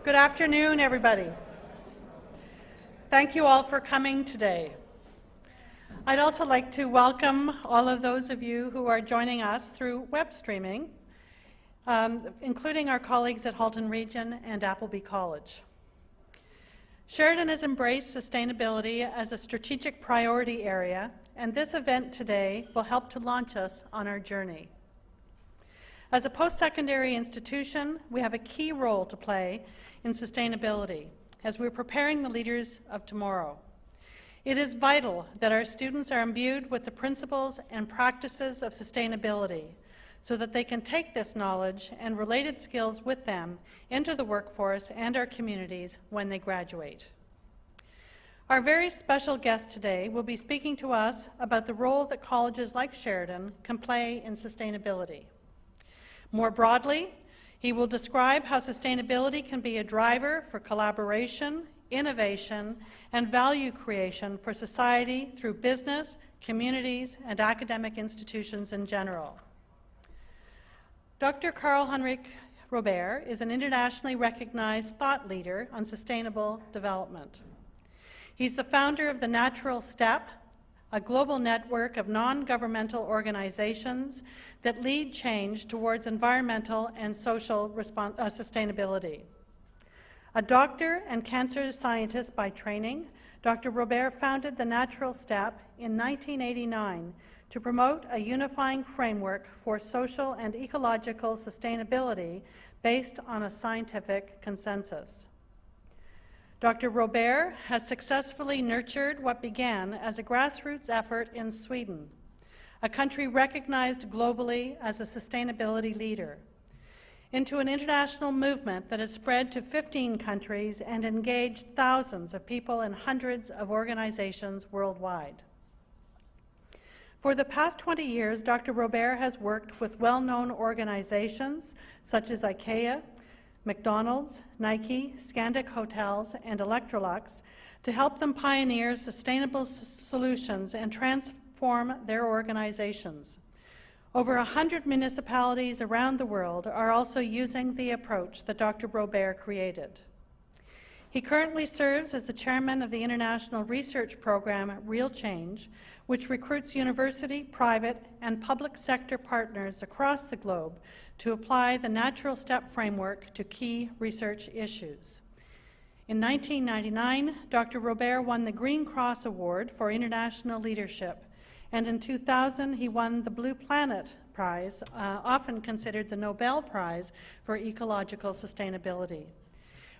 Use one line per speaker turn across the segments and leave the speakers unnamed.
Good afternoon, everybody. Thank you all for coming today. I'd also like to welcome all of those of you who are joining us through web streaming, including our colleagues at Halton Region and Appleby College. Sheridan has embraced sustainability as a strategic priority area, and this event today will help to launch us on our journey. As a post-secondary institution, we have a key role to play in sustainability as we're preparing the leaders of tomorrow. It is vital that our students are imbued with the principles and practices of sustainability so that they can take this knowledge and related skills with them into the workforce and our communities when they graduate. Our very special guest today will be speaking to us about the role that colleges like Sheridan can play in sustainability. More broadly, he will describe how sustainability can be a driver for collaboration, innovation, and value creation for society through business, communities, and academic institutions in general. Dr. Karl-Henrik Robèrt is an internationally recognized thought leader on sustainable development. He's the founder of the Natural Step, a global network of non-governmental organizations that lead change towards environmental and social sustainability. A doctor and cancer scientist by training, Dr. Robèrt founded the Natural Step in 1989 to promote a unifying framework for social and ecological sustainability based on a scientific consensus. Dr. Robèrt has successfully nurtured what began as a grassroots effort in Sweden, a country recognized globally as a sustainability leader, into an international movement that has spread to 15 countries and engaged thousands of people and hundreds of organizations worldwide. For the past 20 years, Dr. Robèrt has worked with well-known organizations such as IKEA, McDonald's, Nike, Scandic Hotels, and Electrolux to help them pioneer sustainable solutions and transform their organizations. Over 100 municipalities around the world are also using the approach that Dr. Robèrt created. He currently serves as the chairman of the international research program Real Change, which recruits university, private, and public sector partners across the globe to apply the Natural Step framework to key research issues. In 1999, Dr. Robèrt won the Green Cross Award for International Leadership, and in 2000 he won the Blue Planet Prize, often considered the Nobel Prize for ecological sustainability.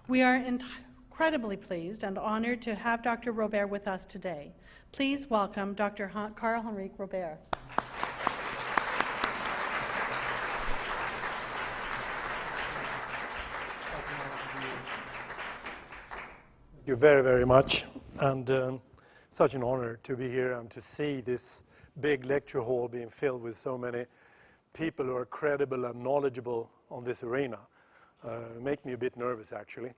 We are incredibly pleased and honored to have Dr. Robèrt with us today. Please welcome Dr. Karl-Henrik Robèrt.
Thank you very, very much, and such an honor to be here and to see this big lecture hall being filled with so many people who are credible and knowledgeable on this arena. Make me a bit nervous, actually.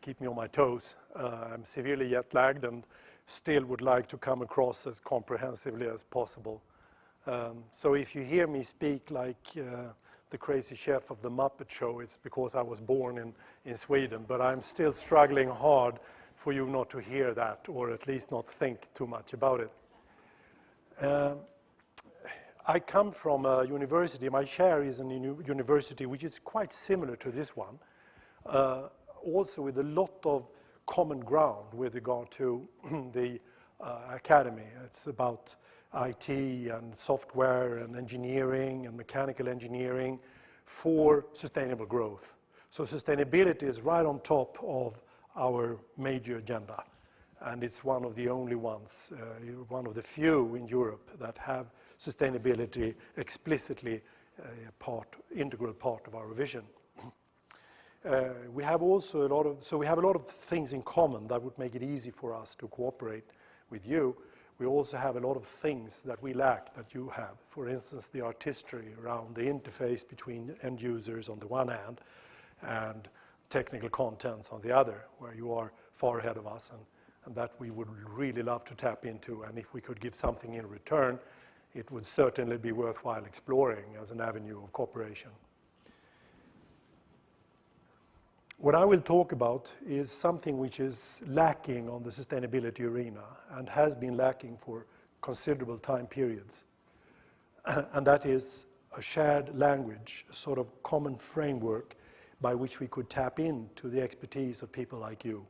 Keep me on my toes. I'm severely jet-lagged and still would like to come across as comprehensively as possible. So if you hear me speak like the crazy chef of the Muppet Show, it's because I was born in Sweden, but I'm still struggling hard for you not to hear that, or at least not think too much about it. I come from a university. My chair is in a university which is quite similar to this one, also with a lot of common ground with regard to the academy. It's about IT and software and engineering and mechanical engineering for sustainable growth. So sustainability is right on top of our major agenda, and it's one of the only ones, one of the few in Europe that have sustainability explicitly integral part of our vision. We have also we have a lot of things in common that would make it easy for us to cooperate with you. we also have a lot of things that we lack that you have. For instance, the artistry around the interface between end users on the one hand and technical contents on the other, where you are far ahead of us, and that we would really love to tap into. And if we could give something in return, it would certainly be worthwhile exploring as an avenue of cooperation. What I will talk about is something which is lacking on the sustainability arena and has been lacking for considerable time periods. And that is a shared language, a sort of common framework by which we could tap into the expertise of people like you.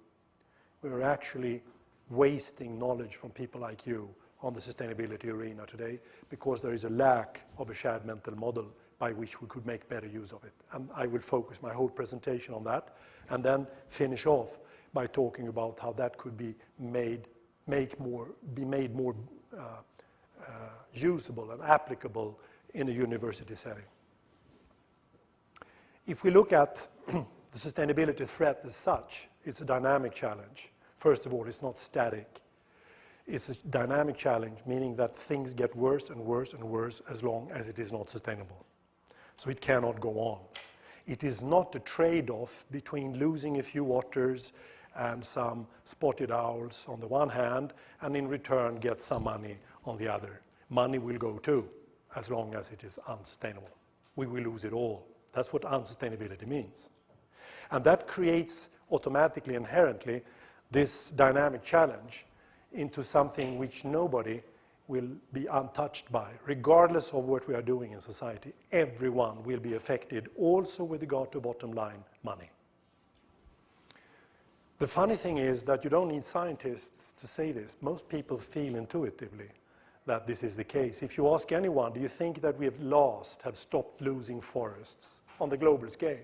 We are actually wasting knowledge from people like you on the sustainability arena today because there is a lack of a shared mental model by which we could make better use of it. And I will focus my whole presentation on that and then finish off by talking about how that could be made more usable and applicable in a university setting. If we look at the sustainability threat as such, it's a dynamic challenge. First of all, it's not static. It's a dynamic challenge, meaning that things get worse and worse and worse as long as it is not sustainable. So it cannot go on. It is not a trade-off between losing a few otters and some spotted owls on the one hand, and in return get some money on the other. Money will go too, as long as it is unsustainable. We will lose it all. That's what unsustainability means. And that creates automatically, inherently, this dynamic challenge into something which nobody will be untouched by, regardless of what we are doing in society. Everyone will be affected, also with regard to bottom line money. The funny thing is that you don't need scientists to say this. Most people feel intuitively that this is the case. If you ask anyone, do you think that we have stopped losing forests on the global scale?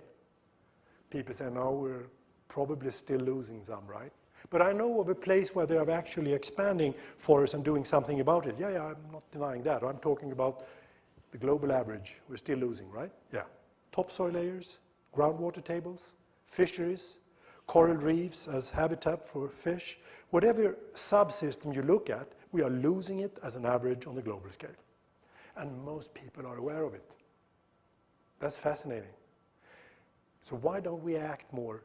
People say, no, we're probably still losing some, right? But I know of a place where they are actually expanding forests and doing something about it. Yeah, I'm not denying that. I'm talking about the global average. We're still losing, right? Yeah. Topsoil layers, groundwater tables, fisheries, coral reefs as habitat for fish. Whatever subsystem you look at, we are losing it as an average on the global scale. And most people are aware of it. That's fascinating. So why don't we act more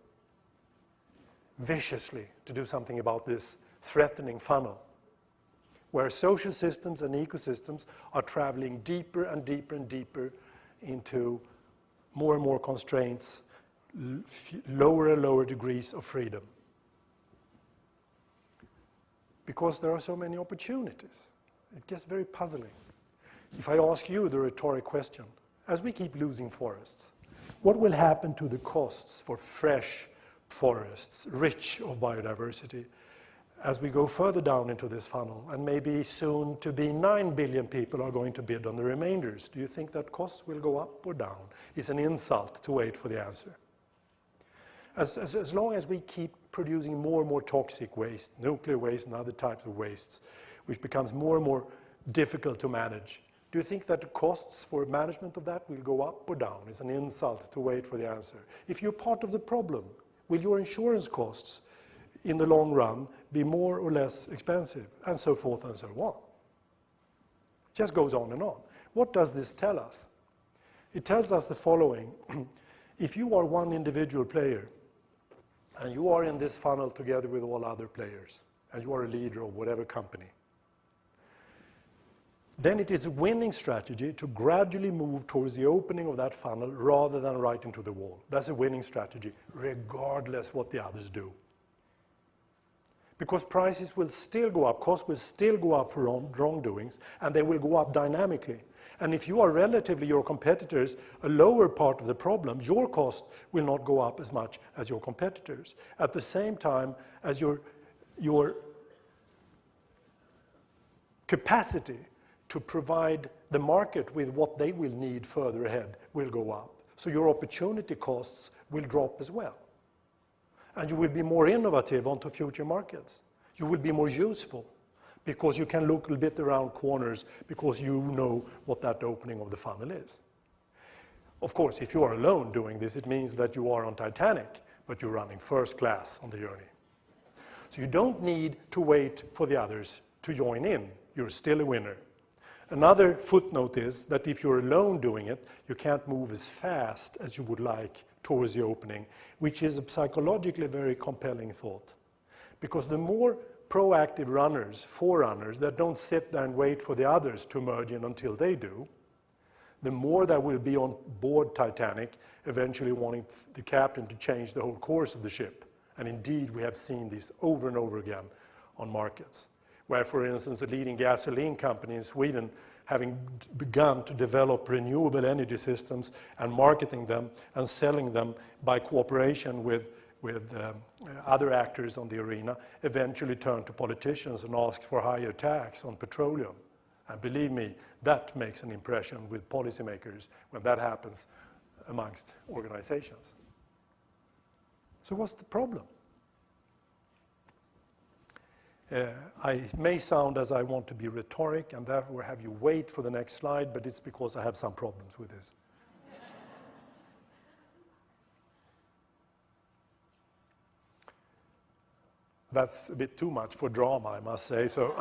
viciously to do something about this threatening funnel, where social systems and ecosystems are traveling deeper and deeper and deeper into more and more constraints, lower and lower degrees of freedom? Because there are so many opportunities. It gets very puzzling. If I ask you the rhetoric question, as we keep losing forests, what will happen to the costs for fresh forests, rich of biodiversity, as we go further down into this funnel, and maybe soon to be 9 billion people are going to bid on the remainders? Do you think that costs will go up or down? It's an insult to wait for the answer. As long as we keep producing more and more toxic waste, nuclear waste and other types of wastes, which becomes more and more difficult to manage, do you think that the costs for management of that will go up or down? It's an insult to wait for the answer. If you're part of the problem, will your insurance costs in the long run be more or less expensive? And so forth and so on. It just goes on and on. What does this tell us? It tells us the following. If you are one individual player, and you are in this funnel together with all other players, and you are a leader of whatever company, then it is a winning strategy to gradually move towards the opening of that funnel rather than right into the wall. That's a winning strategy, regardless what the others do. Because prices will still go up, costs will still go up for wrongdoings, and they will go up dynamically. And if you are relatively your competitors, a lower part of the problem, your cost will not go up as much as your competitors. At the same time as your capacity to provide the market with what they will need further ahead will go up. So your opportunity costs will drop as well. And you will be more innovative onto future markets. You will be more useful because you can look a bit around corners because you know what that opening of the funnel is. Of course, if you are alone doing this, it means that you are on Titanic, but you're running first class on the journey. So you don't need to wait for the others to join in, you're still a winner. Another footnote is that if you're alone doing it, you can't move as fast as you would like towards the opening, which is a psychologically very compelling thought. Because the more proactive runners, forerunners, that don't sit there and wait for the others to merge in until they do, the more there will be on board Titanic, eventually wanting the captain to change the whole course of the ship. And indeed, we have seen this over and over again on markets, where, for instance, a leading gasoline company in Sweden, having begun to develop renewable energy systems and marketing them and selling them by cooperation with other actors on the arena, eventually turned to politicians and asked for higher tax on petroleum. And believe me, that makes an impression with policymakers when that happens amongst organizations. So what's the problem? I may sound as I want to be rhetoric and therefore have you wait for the next slide, but it's because I have some problems with this. That's a bit too much for drama, I must say. So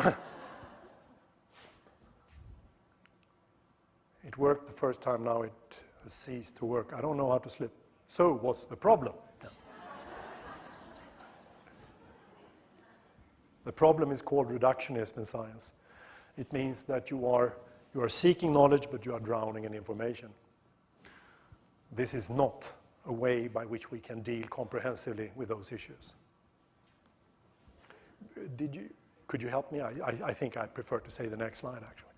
it worked the first time, now it has ceased to work. I don't know how to slip. So what's the problem? The problem is called reductionism in science. It means that you are seeking knowledge, but you are drowning in information. This is not a way by which we can deal comprehensively with those issues. Could you help me? I think I prefer to say the next slide, actually.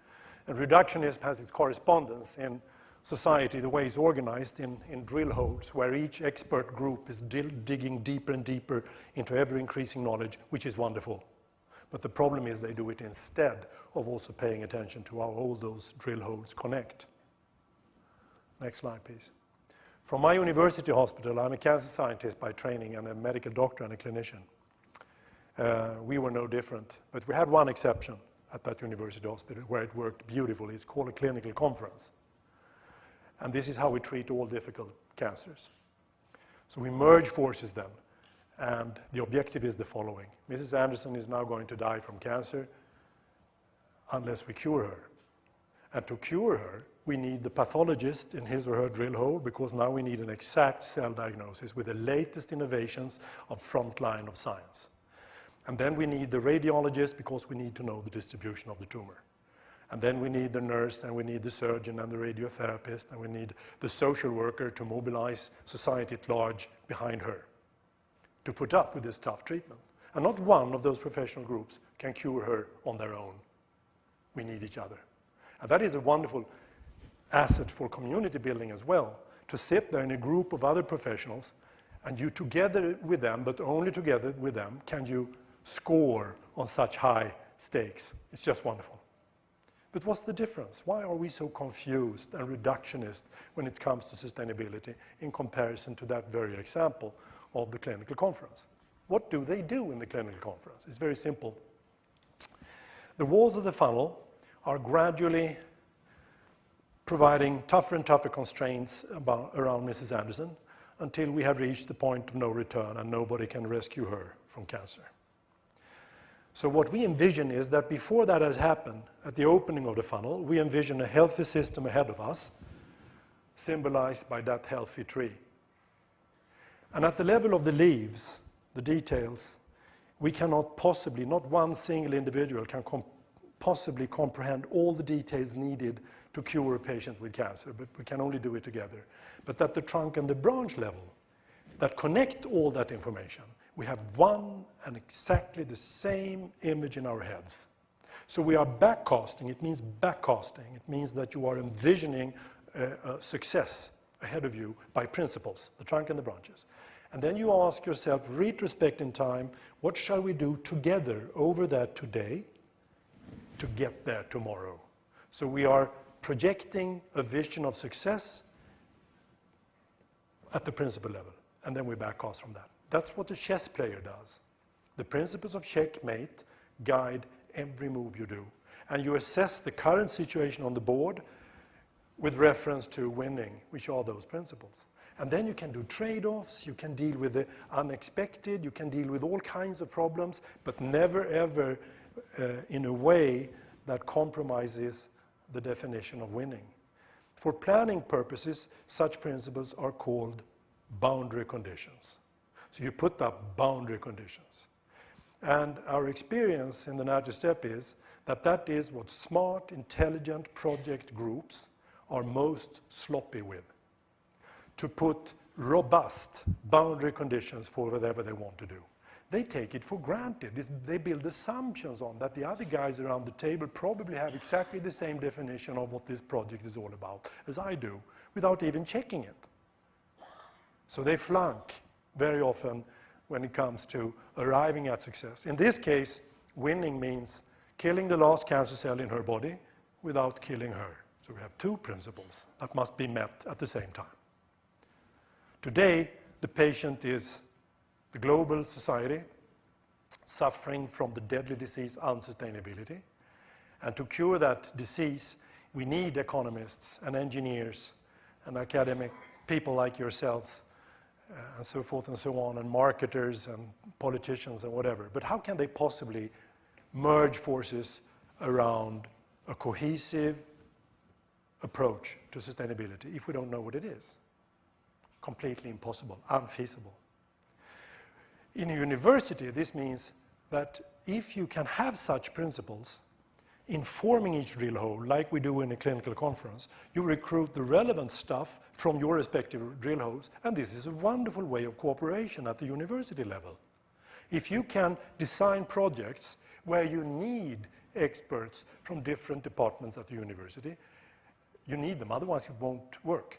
And reductionism has its correspondence in society, the way it's organized in drill holes, where each expert group is digging deeper and deeper into ever-increasing knowledge, which is wonderful. But the problem is they do it instead of also paying attention to how all those drill holes connect. Next slide, please. From my university hospital, I'm a cancer scientist by training and a medical doctor and a clinician. We were no different, but we had one exception at that university hospital where it worked beautifully. It's called a clinical conference. And this is how we treat all difficult cancers. So we merge forces then. And the objective is the following. Mrs. Anderson is now going to die from cancer unless we cure her. And to cure her, we need the pathologist in his or her drill hole, because now we need an exact cell diagnosis with the latest innovations of front line of science. And then we need the radiologist, because we need to know the distribution of the tumor. And then we need the nurse, and we need the surgeon and the radiotherapist, and we need the social worker to mobilize society at large behind her, to put up with this tough treatment. And not one of those professional groups can cure her on their own. We need each other. And that is a wonderful asset for community building as well, to sit there in a group of other professionals, and you together with them, but only together with them, can you score on such high stakes. It's just wonderful. But what's the difference? Why are we so confused and reductionist when it comes to sustainability in comparison to that very example of the clinical conference? What do they do in the clinical conference? It's very simple. The walls of the funnel are gradually providing tougher and tougher constraints around Mrs. Anderson until we have reached the point of no return and nobody can rescue her from cancer. So what we envision is that before that has happened, at the opening of the funnel, we envision a healthy system ahead of us, symbolized by that healthy tree. And at the level of the leaves, the details, we cannot possibly, not one single individual can possibly comprehend all the details needed to cure a patient with cancer, but we can only do it together. But at the trunk and the branch level, that connect all that information, we have one and exactly the same image in our heads. So we are backcasting. It means backcasting. It means that you are envisioning success ahead of you by principles, the trunk and the branches. And then you ask yourself, retrospect in time, what shall we do together over that today to get there tomorrow? So we are projecting a vision of success at the principle level, and then we backcast from that. That's what a chess player does. The principles of checkmate guide every move you do. And you assess the current situation on the board with reference to winning, which are those principles. And then you can do trade-offs, you can deal with the unexpected, you can deal with all kinds of problems, but never ever in a way that compromises the definition of winning. For planning purposes, such principles are called boundary conditions. So you put up boundary conditions. And our experience in the natural step is that that is what smart, intelligent project groups are most sloppy with. To put robust boundary conditions for whatever they want to do. They take it for granted. They build assumptions on that the other guys around the table probably have exactly the same definition of what this project is all about as I do, without even checking it. So they flunk very often when it comes to arriving at success. In this case, winning means killing the last cancer cell in her body without killing her. So we have two principles that must be met at the same time. Today, the patient is the global society suffering from the deadly disease unsustainability. And to cure that disease, we need economists and engineers and academic people like yourselves and so forth and so on, and marketers and politicians and whatever. But how can they possibly merge forces around a cohesive approach to sustainability if we don't know what it is? Completely impossible, unfeasible. In a university, this means that if you can have such principles informing each drill hole, like we do in a clinical conference, you recruit the relevant stuff from your respective drill holes, and this is a wonderful way of cooperation at the university level. If you can design projects where you need experts from different departments at the university, you need them, otherwise it won't work.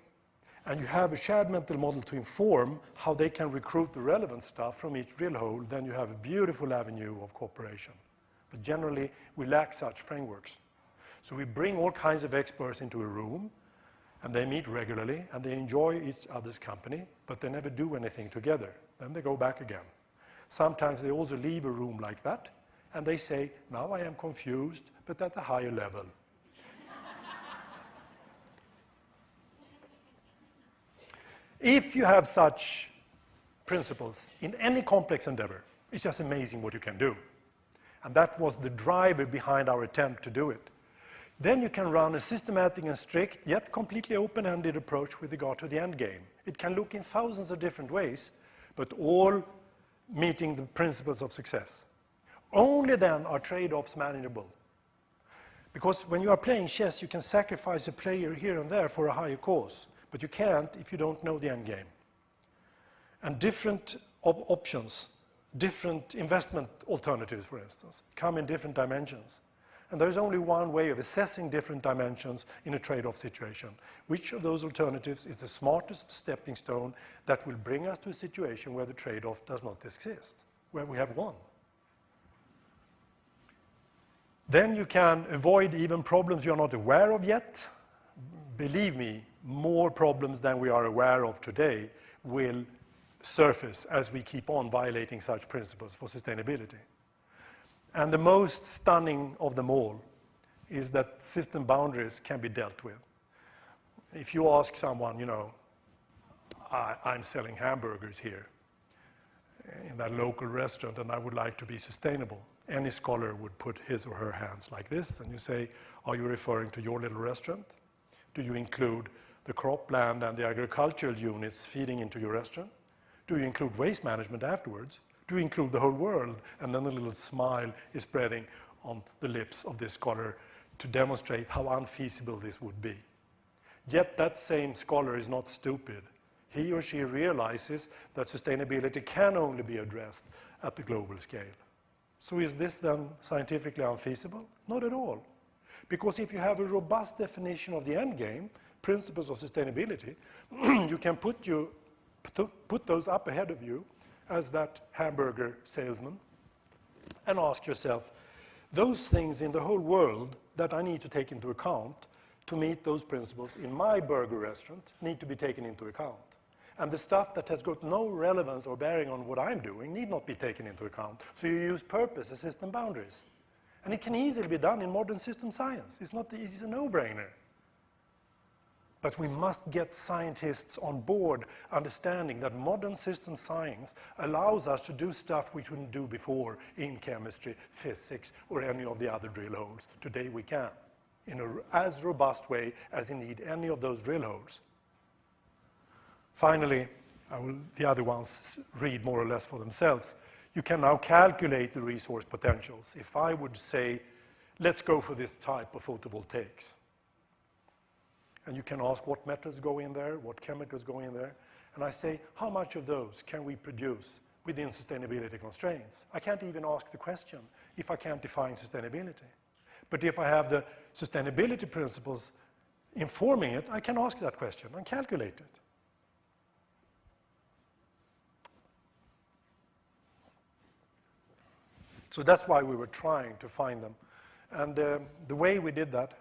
And you have a shared mental model to inform how they can recruit the relevant stuff from each drill hole, then you have a beautiful avenue of cooperation. But generally, we lack such frameworks. So we bring all kinds of experts into a room, and they meet regularly, and they enjoy each other's company, but they never do anything together. Then they go back again. Sometimes they also leave a room like that, and they say, now I am confused, but at a higher level. If you have such principles in any complex endeavor, it's just amazing what you can do. And that was the driver behind our attempt to do it. Then you can run a systematic and strict, yet completely open-ended approach with regard to the end game. It can look in thousands of different ways, but all meeting the principles of success. Only then are trade-offs manageable. Because when you are playing chess, you can sacrifice a player here and there for a higher cause. But you can't if you don't know the end game. And different options, different investment alternatives, for instance, come in different dimensions. And there's only one way of assessing different dimensions in a trade-off situation. Which of those alternatives is the smartest stepping stone that will bring us to a situation where the trade-off does not exist, where we have won? Then you can avoid even problems you're not aware of yet. Believe me, more problems than we are aware of today will surface as we keep on violating such principles for sustainability. And the most stunning of them all is that system boundaries can be dealt with. If you ask someone, you know, I'm selling hamburgers here in that local restaurant and I would like to be sustainable, any scholar would put his or her hands like this and you say, are you referring to your little restaurant? Do you include the cropland and the agricultural units feeding into your restaurant? Do you include waste management afterwards? Do you include the whole world? And then a little smile is spreading on the lips of this scholar to demonstrate how unfeasible this would be. Yet that same scholar is not stupid. He or she realizes that sustainability can only be addressed at the global scale. So is this then scientifically unfeasible? Not at all. Because if you have a robust definition of the end game, principles of sustainability, you can put those up ahead of you as that hamburger salesman and ask yourself, those things in the whole world that I need to take into account to meet those principles in my burger restaurant need to be taken into account. And the stuff that has got no relevance or bearing on what I'm doing need not be taken into account. So you use purpose as system boundaries. And it can easily be done in modern system science. It's a no-brainer. But we must get scientists on board, understanding that modern system science allows us to do stuff we couldn't do before in chemistry, physics, or any of the other drill holes. Today we can, in an as robust way as indeed any of those drill holes. Finally, the other ones read more or less for themselves. You can now calculate the resource potentials. If I would say, let's go for this type of photovoltaics, and you can ask what metals go in there, what chemicals go in there. And I say, how much of those can we produce within sustainability constraints? I can't even ask the question if I can't define sustainability. But if I have the sustainability principles informing it, I can ask that question and calculate it. So that's why we were trying to find them. And the way we did that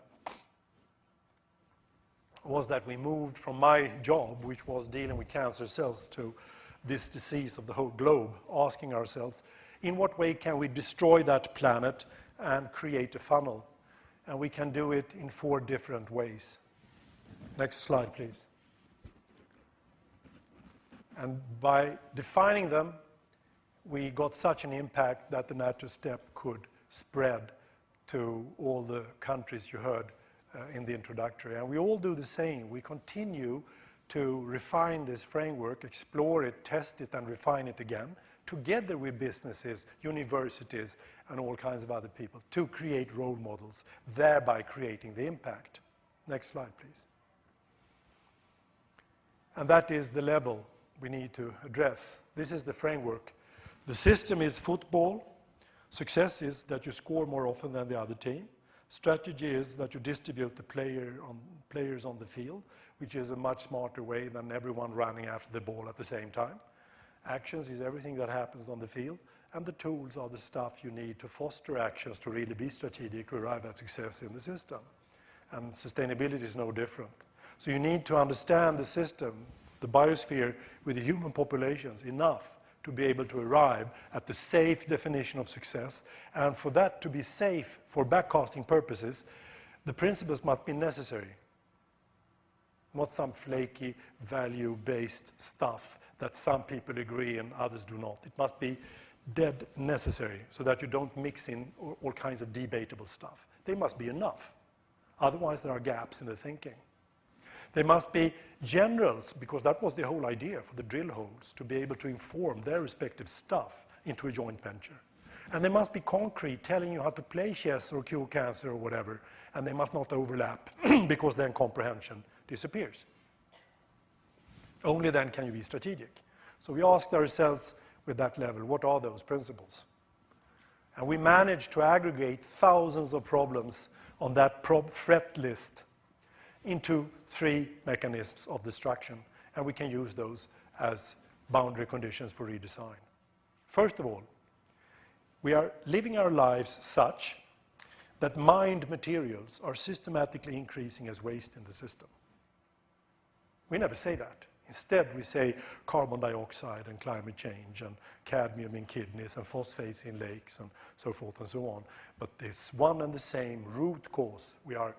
was that we moved from my job, which was dealing with cancer cells, to this disease of the whole globe, asking ourselves, in what way can we destroy that planet and create a funnel? And we can do it in 4 different ways. Next slide, please. And by defining them, we got such an impact that the natural step could spread to all the countries you heard in the introductory. And we all do the same. We continue to refine this framework, explore it, test it, and refine it again, together with businesses, universities, and all kinds of other people, to create role models, thereby creating the impact. Next slide, please. And that is the level we need to address. This is the framework. The system is football. Success is that you score more often than the other team. Strategy is that you distribute the players on the field, which is a much smarter way than everyone running after the ball at the same time. Actions is everything that happens on the field, and the tools are the stuff you need to foster actions to really be strategic, to arrive at success in the system. And sustainability is no different. So you need to understand the system, the biosphere with the human populations enough to be able to arrive at the safe definition of success. And for that to be safe for backcasting purposes, the principles must be necessary, not some flaky value-based stuff that some people agree and others do not. It must be dead necessary so that you don't mix in all kinds of debatable stuff. They must be enough. Otherwise, there are gaps in the thinking. They must be generals, because that was the whole idea for the drill holes, to be able to inform their respective stuff into a joint venture. And they must be concrete, telling you how to play chess or cure cancer or whatever, and they must not overlap, because then comprehension disappears. Only then can you be strategic. So we asked ourselves with that level, what are those principles? And we managed to aggregate thousands of problems on that threat list into 3 mechanisms of destruction, and we can use those as boundary conditions for redesign. First of all, we are living our lives such that mined materials are systematically increasing as waste in the system. We never say that. Instead, we say carbon dioxide and climate change and cadmium in kidneys and phosphates in lakes and so forth and so on. But this one and the same root cause, we are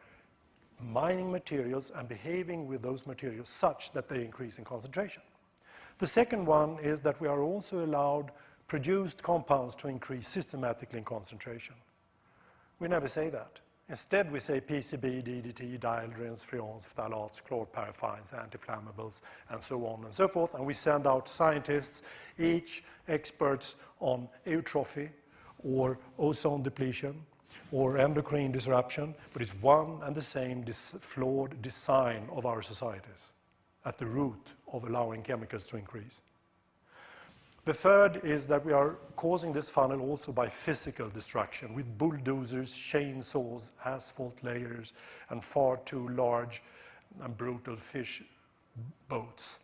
mining materials and behaving with those materials such that they increase in concentration. The second one is that we are also allowed produced compounds to increase systematically in concentration. We never say that. Instead, we say PCB, DDT, dieldrins, freons, phthalates, chlorparaffines, anti-inflammables, and so on and so forth. And we send out scientists, each experts on eutrophy or ozone depletion or endocrine disruption, but it's one and the same flawed design of our societies at the root of allowing chemicals to increase. The third is that we are causing this funnel also by physical destruction with bulldozers, chainsaws, asphalt layers, and far too large and brutal fish boats.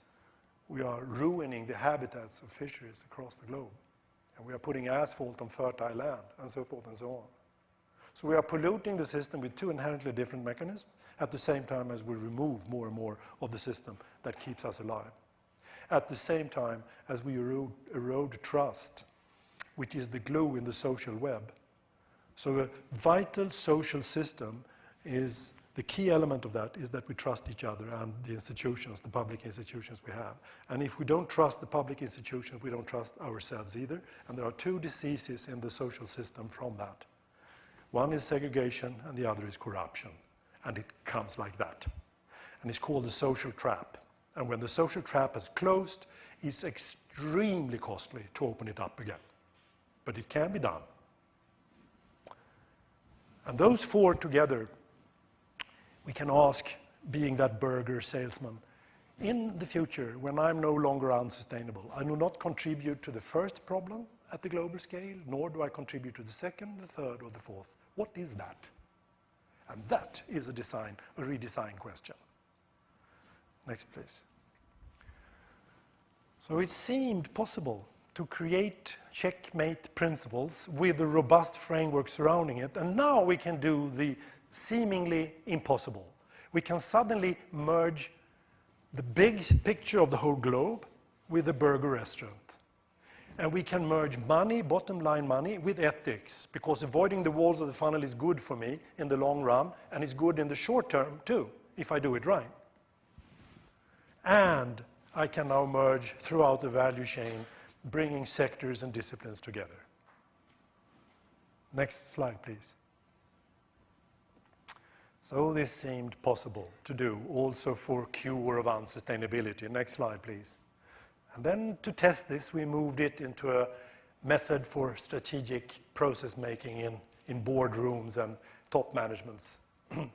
We are ruining the habitats of fisheries across the globe. And we are putting asphalt on fertile land, and so forth and so on. So we are polluting the system with 2 inherently different mechanisms at the same time as we remove more and more of the system that keeps us alive. At the same time as we erode trust, which is the glue in the social web. So a vital social system is The key element of that is that we trust each other and the institutions, the public institutions we have. And if we don't trust the public institutions, we don't trust ourselves either. And there are two diseases in the social system from that. One is segregation and the other is corruption. And it comes like that. And it's called the social trap. And when the social trap has closed, it's extremely costly to open it up again. But it can be done. And those four together, we can ask, being that burger salesman, in the future, when I'm no longer unsustainable, I do not contribute to the first problem at the global scale, nor do I contribute to the second, the third, or the fourth. What is that? And that is a redesign question. Next, please. So it seemed possible to create checkmate principles with a robust framework surrounding it, and now we can do the seemingly impossible. We can suddenly merge the big picture of the whole globe with the burger restaurant. And we can merge money, bottom line money, with ethics, because avoiding the walls of the funnel is good for me in the long run, and it's good in the short term too, if I do it right. And I can now merge throughout the value chain, bringing sectors and disciplines together. Next slide, please. So this seemed possible to do also for cure of unsustainability. Next slide, please. And then to test this, we moved it into a method for strategic process making in boardrooms and top managements. And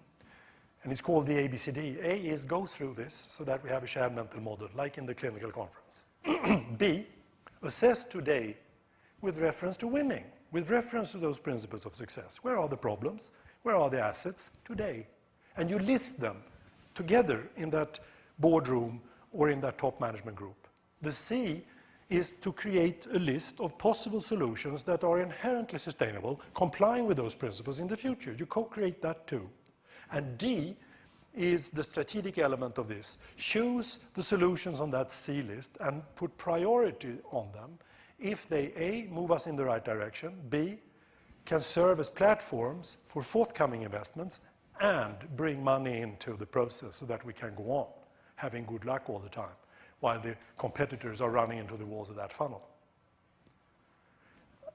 it's called the ABCD. A is go through this so that we have a shared mental model, like in the clinical conference. B, assess today with reference to winning, with reference to those principles of success. Where are the problems? Where are the assets today? And you list them together in that boardroom or in that top management group. The C is to create a list of possible solutions that are inherently sustainable, complying with those principles in the future. You co-create that too. And D is the strategic element of this. Choose the solutions on that C list and put priority on them if they A, move us in the right direction, B, can serve as platforms for forthcoming investments and bring money into the process so that we can go on having good luck all the time while the competitors are running into the walls of that funnel.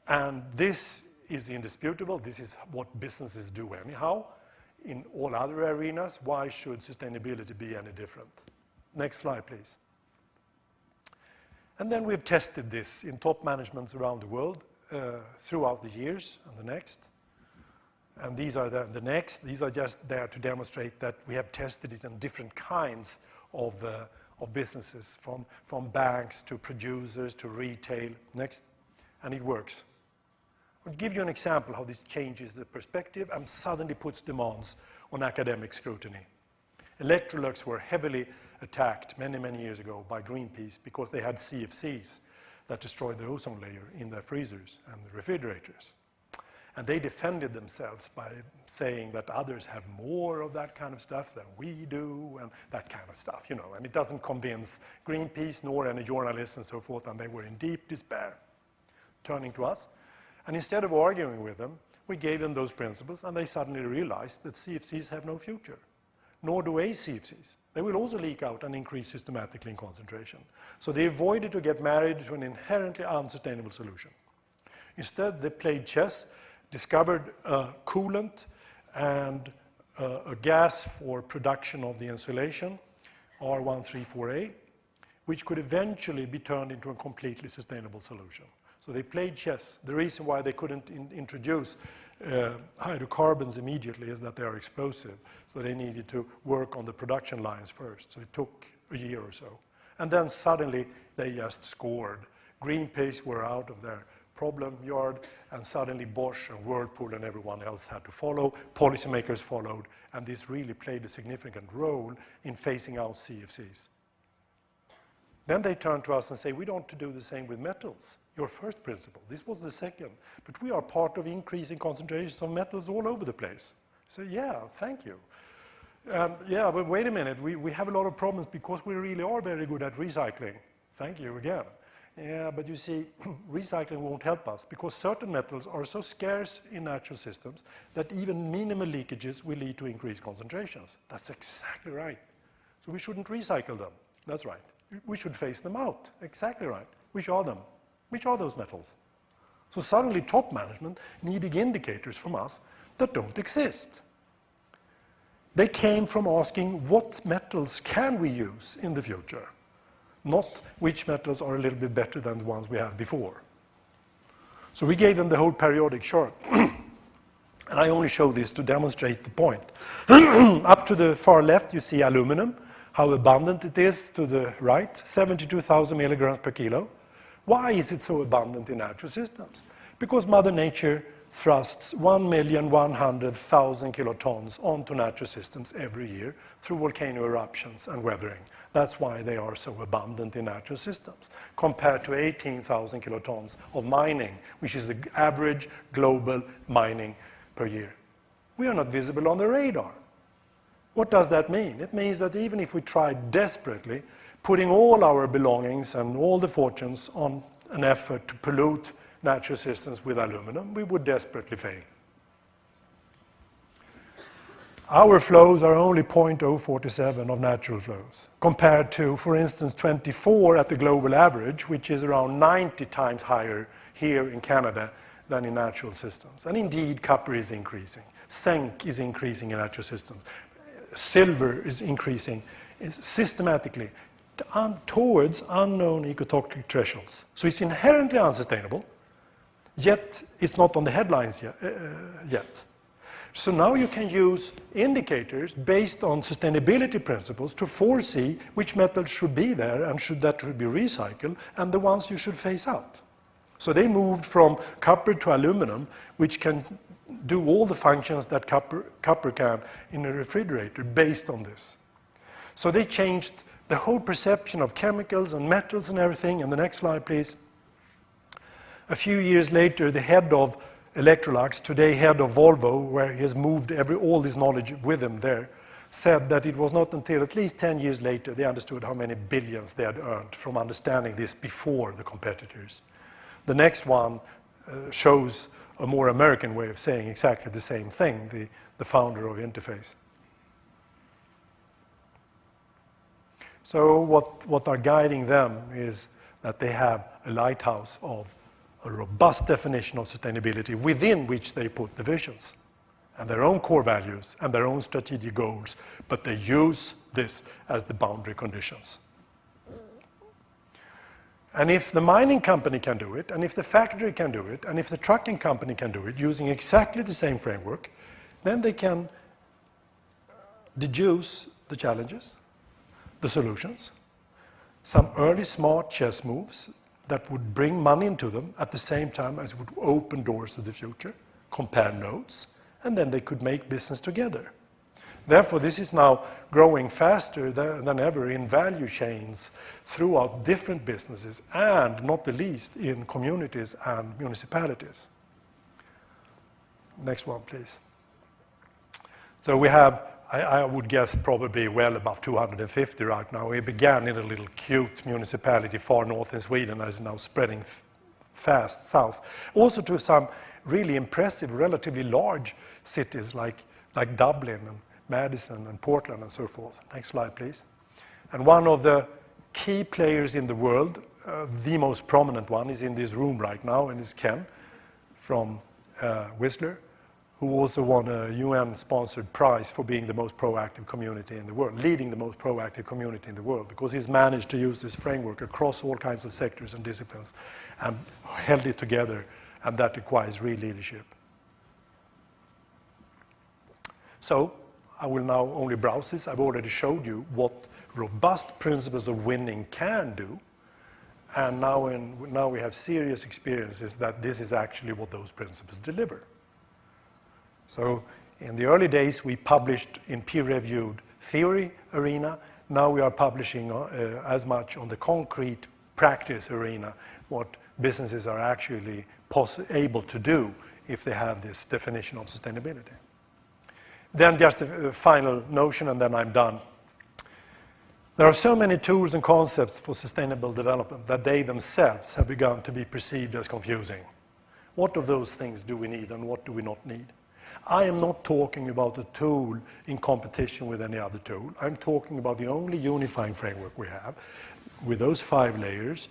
And this is indisputable. This is what businesses do anyhow. In all other arenas, why should sustainability be any different? Next slide, please. And then we've tested this in top managements around the world throughout the years, and the next. And these are the next. These are just there to demonstrate that we have tested it in different kinds of businesses, from banks to producers to retail. Next. And it works. I'll give you an example how this changes the perspective and suddenly puts demands on academic scrutiny. Electrolux were heavily attacked many, many years ago by Greenpeace because they had CFCs that destroyed the ozone layer in their freezers and the refrigerators. And they defended themselves by saying that others have more of that kind of stuff than we do, and that kind of stuff, you know. And it doesn't convince Greenpeace nor any journalists and so forth, and they were in deep despair. Turning to us, and instead of arguing with them, we gave them those principles, and they suddenly realized that CFCs have no future, nor do ACFCs. They will also leak out and increase systematically in concentration. So they avoided to get married to an inherently unsustainable solution. Instead, they played chess, discovered a coolant and a gas for production of the insulation, R134A, which could eventually be turned into a completely sustainable solution. So they played chess. The reason why they couldn't introduce hydrocarbons immediately is that they are explosive. So they needed to work on the production lines first. So it took a year or so. And then suddenly they just scored. Greenpeace were out of their problem yard, and suddenly Bosch and Whirlpool and everyone else had to follow. Policymakers followed, and this really played a significant role in phasing out CFCs. Then they turn to us and say, we don't want to do the same with metals. Your first principle. This was the second. But we are part of increasing concentrations of metals all over the place. So yeah, thank you. Yeah, but wait a minute. We have a lot of problems because we really are very good at recycling. Thank you again. Yeah, but you see, recycling won't help us because certain metals are so scarce in natural systems that even minimal leakages will lead to increased concentrations. That's exactly right. So we shouldn't recycle them. That's right. We should phase them out. Exactly right. Which are them? Which are those metals? So suddenly top management needing indicators from us that don't exist. They came from asking what metals can we use in the future, not which metals are a little bit better than the ones we had before. So we gave them the whole periodic chart. And I only show this to demonstrate the point. Up to the far left you see aluminum, how abundant it is to the right, 72,000 milligrams per kilo. Why is it so abundant in natural systems? Because Mother Nature thrusts 1,100,000 kilotons onto natural systems every year through volcano eruptions and weathering. That's why they are so abundant in natural systems, compared to 18,000 kilotons of mining, which is the average global mining per year. We are not visible on the radar. What does that mean? It means that even if we try desperately, putting all our belongings and all the fortunes on an effort to pollute natural systems with aluminum, we would desperately fail. Our flows are only 0.047 of natural flows, compared to, for instance, 24 at the global average, which is around 90 times higher here in Canada than in natural systems. And indeed, copper is increasing. Zinc is increasing in natural systems. Silver is increasing systematically towards unknown ecotoxic thresholds. So it's inherently unsustainable, yet it's not on the headlines yet. So now you can use indicators based on sustainability principles to foresee which metals should be there and should be recycled, and the ones you should phase out. So they moved from copper to aluminum, which can do all the functions that copper can in a refrigerator based on this. So they changed the whole perception of chemicals and metals and everything. And the next slide, please. A few years later, the head of Electrolux, today head of Volvo, where he has moved all this knowledge with him there, said that it was not until at least 10 years later they understood how many billions they had earned from understanding this before the competitors. The next one shows a more American way of saying exactly the same thing, the founder of Interface. So what are guiding them is that they have a lighthouse of a robust definition of sustainability within which they put the visions and their own core values and their own strategic goals, but they use this as the boundary conditions. And if the mining company can do it, and if the factory can do it, and if the trucking company can do it using exactly the same framework, then they can deduce the challenges, the solutions, some early smart chess moves that would bring money into them at the same time as it would open doors to the future, compare notes, and then they could make business together. Therefore, this is now growing faster than ever in value chains throughout different businesses and, not the least, in communities and municipalities. Next one, please. So we have, I would guess, probably well above 250 right now. We began in a little cute municipality far north in Sweden and is now spreading fast south. Also to some really impressive, relatively large cities like Dublin and Madison and Portland and so forth. Next slide, please. And one of the key players in the world, the most prominent one, is in this room right now, and is Ken from Whistler, who also won a UN-sponsored prize for being the most proactive community in the world, leading the most proactive community in the world, because he's managed to use this framework across all kinds of sectors and disciplines and held it together, and that requires real leadership. So, I will now only browse this. I've already showed you what robust principles of winning can do. And now we have serious experiences that this is actually what those principles deliver. So in the early days, we published in peer-reviewed theory arena. Now we are publishing as much on the concrete practice arena, what businesses are actually able to do if they have this definition of sustainability. Then just a final notion, and then I'm done. There are so many tools and concepts for sustainable development that they themselves have begun to be perceived as confusing. What of those things do we need and what do we not need? I am not talking about a tool in competition with any other tool. I'm talking about the only unifying framework we have with those 5 layers,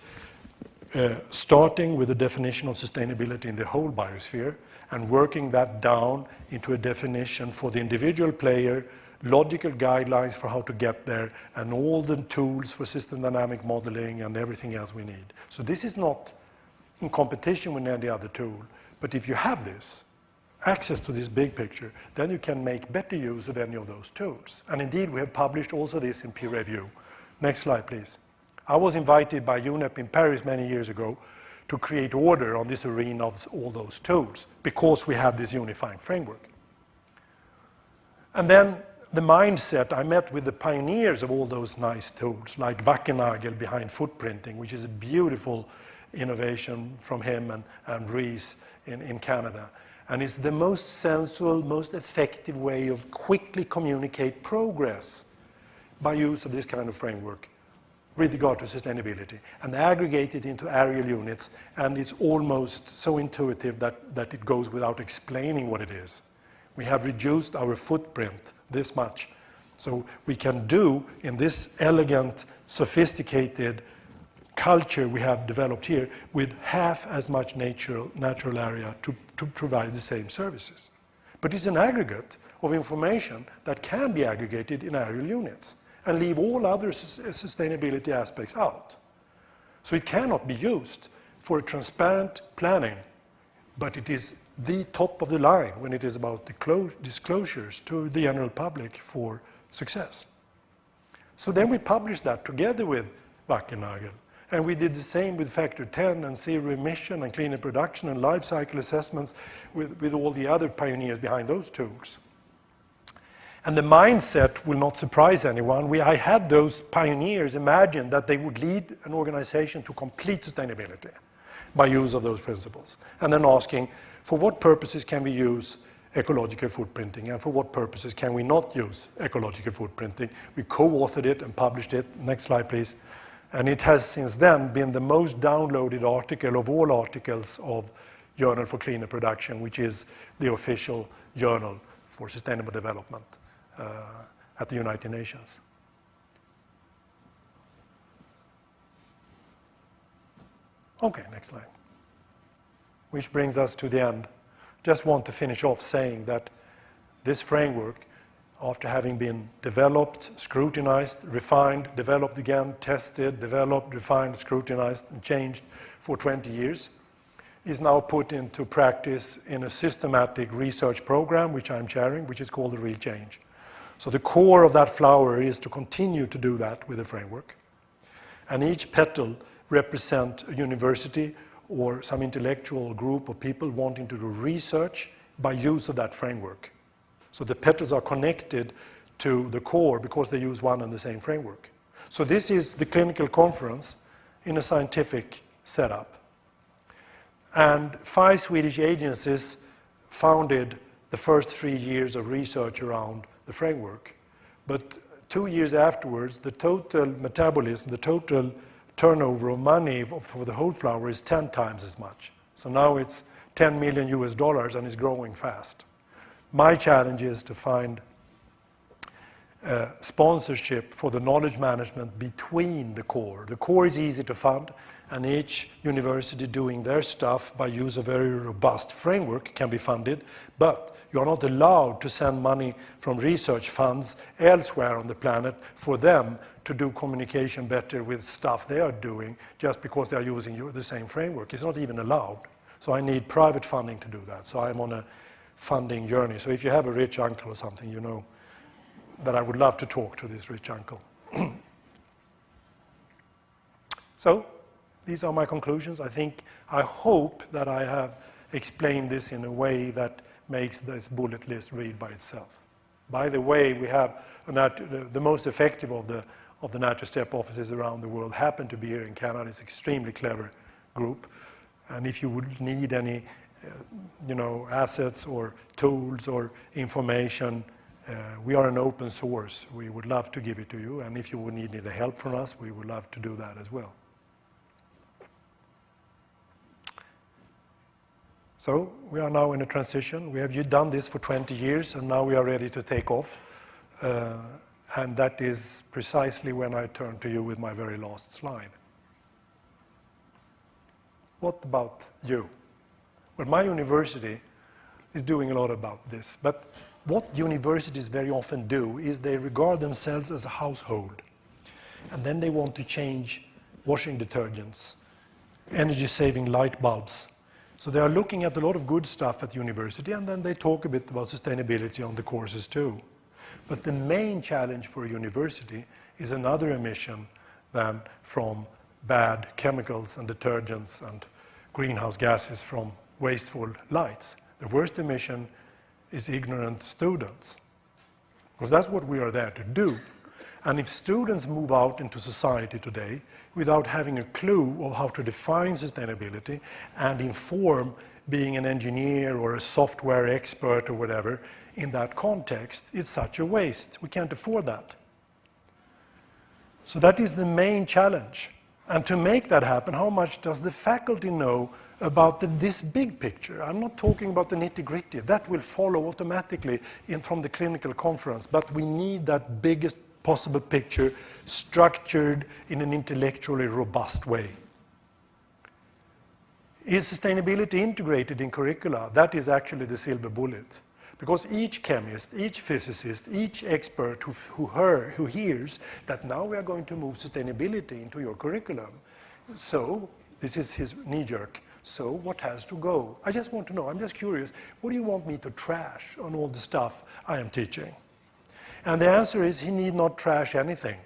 starting with the definition of sustainability in the whole biosphere and working that down into a definition for the individual player, logical guidelines for how to get there, and all the tools for system dynamic modeling and everything else we need. So this is not in competition with any other tool, but if you have this, access to this big picture, then you can make better use of any of those tools. And indeed, we have published also this in peer review. Next slide, please. I was invited by UNEP in Paris many years ago to create order on this arena of all those tools because we have this unifying framework. And then the mindset, I met with the pioneers of all those nice tools, like Wackernagel behind footprinting, which is a beautiful innovation from him and Rees in Canada. And it's the most sensual, most effective way of quickly communicate progress by use of this kind of framework with regard to sustainability and aggregate it into areal units. And it's almost so intuitive that it goes without explaining what it is. We have reduced our footprint this much. So we can do in this elegant, sophisticated culture we have developed here with half as much natural area to provide the same services. But it's an aggregate of information that can be aggregated in areal units and leave all other sustainability aspects out. So it cannot be used for transparent planning, but it is the top of the line when it is about the disclosures to the general public for success. So then we published that together with Wackernagel. And we did the same with Factor 10 and zero emission and cleaner production and life cycle assessments with all the other pioneers behind those tools. And the mindset will not surprise anyone. I had those pioneers imagine that they would lead an organization to complete sustainability by use of those principles. And then asking, for what purposes can we use ecological footprinting and for what purposes can we not use ecological footprinting? We co-authored it and published it. Next slide, please. And it has since then been the most downloaded article of all articles of Journal for Cleaner Production, which is the official journal for sustainable development at the United Nations. Okay, next slide. Which brings us to the end. Just want to finish off saying that this framework, after having been developed, scrutinized, refined, developed again, tested, developed, refined, scrutinized, and changed for 20 years, is now put into practice in a systematic research program, which I'm chairing, which is called the Real Change. So the core of that flower is to continue to do that with the framework. And each petal represents a university or some intellectual group of people wanting to do research by use of that framework. So the petals are connected to the core because they use one and the same framework. So this is the clinical conference in a scientific setup. And 5 Swedish agencies founded the first 3 years of research around the framework. But 2 years afterwards, the total metabolism, the total turnover of money for the whole flower is 10 times as much. So now it's $10 million and is growing fast. My challenge is to find sponsorship for the knowledge management between the core. The core is easy to fund, and each university doing their stuff by use of a very robust framework can be funded, but you are not allowed to send money from research funds elsewhere on the planet for them to do communication better with stuff they are doing just because they are using the same framework. It's not even allowed. So I need private funding to do that. So I'm on a funding journey. So if you have a rich uncle or something, you know that I would love to talk to this rich uncle. So these are my conclusions. I hope that I have explained this in a way that makes this bullet list read by itself. By the way, we have the most effective of the Natural Step offices around the world happen to be here in Canada. It's an extremely clever group. And if you would need any assets or tools or information, We are an open source. We would love to give it to you, and if you would need any help from us, we would love to do that as well. So we are now in a transition. We have done this for 20 years, and now we are ready to take off. And that is precisely when I turn to you with my very last slide. What about you? Well, my university is doing a lot about this, but what universities very often do is they regard themselves as a household, and then they want to change washing detergents, energy-saving light bulbs. So they are looking at a lot of good stuff at university, and then they talk a bit about sustainability on the courses too. But the main challenge for a university is another emission than from bad chemicals and detergents and greenhouse gases from wasteful lights. The worst emission is ignorant students, because that's what we are there to do. And if students move out into society today without having a clue of how to define sustainability and inform being an engineer or a software expert or whatever in that context, it's such a waste. We can't afford that. So that is the main challenge. And to make that happen, how much does the faculty know about this big picture? I'm not talking about the nitty-gritty. That will follow automatically from the clinical conference, but we need that biggest possible picture structured in an intellectually robust way. Is sustainability integrated in curricula? That is actually the silver bullet. Because each chemist, each physicist, each expert who hears that now we are going to move sustainability into your curriculum. So, this is his knee-jerk. So, what has to go? I just want to know, I'm just curious, what do you want me to trash on all the stuff I am teaching? And the answer is he need not trash anything.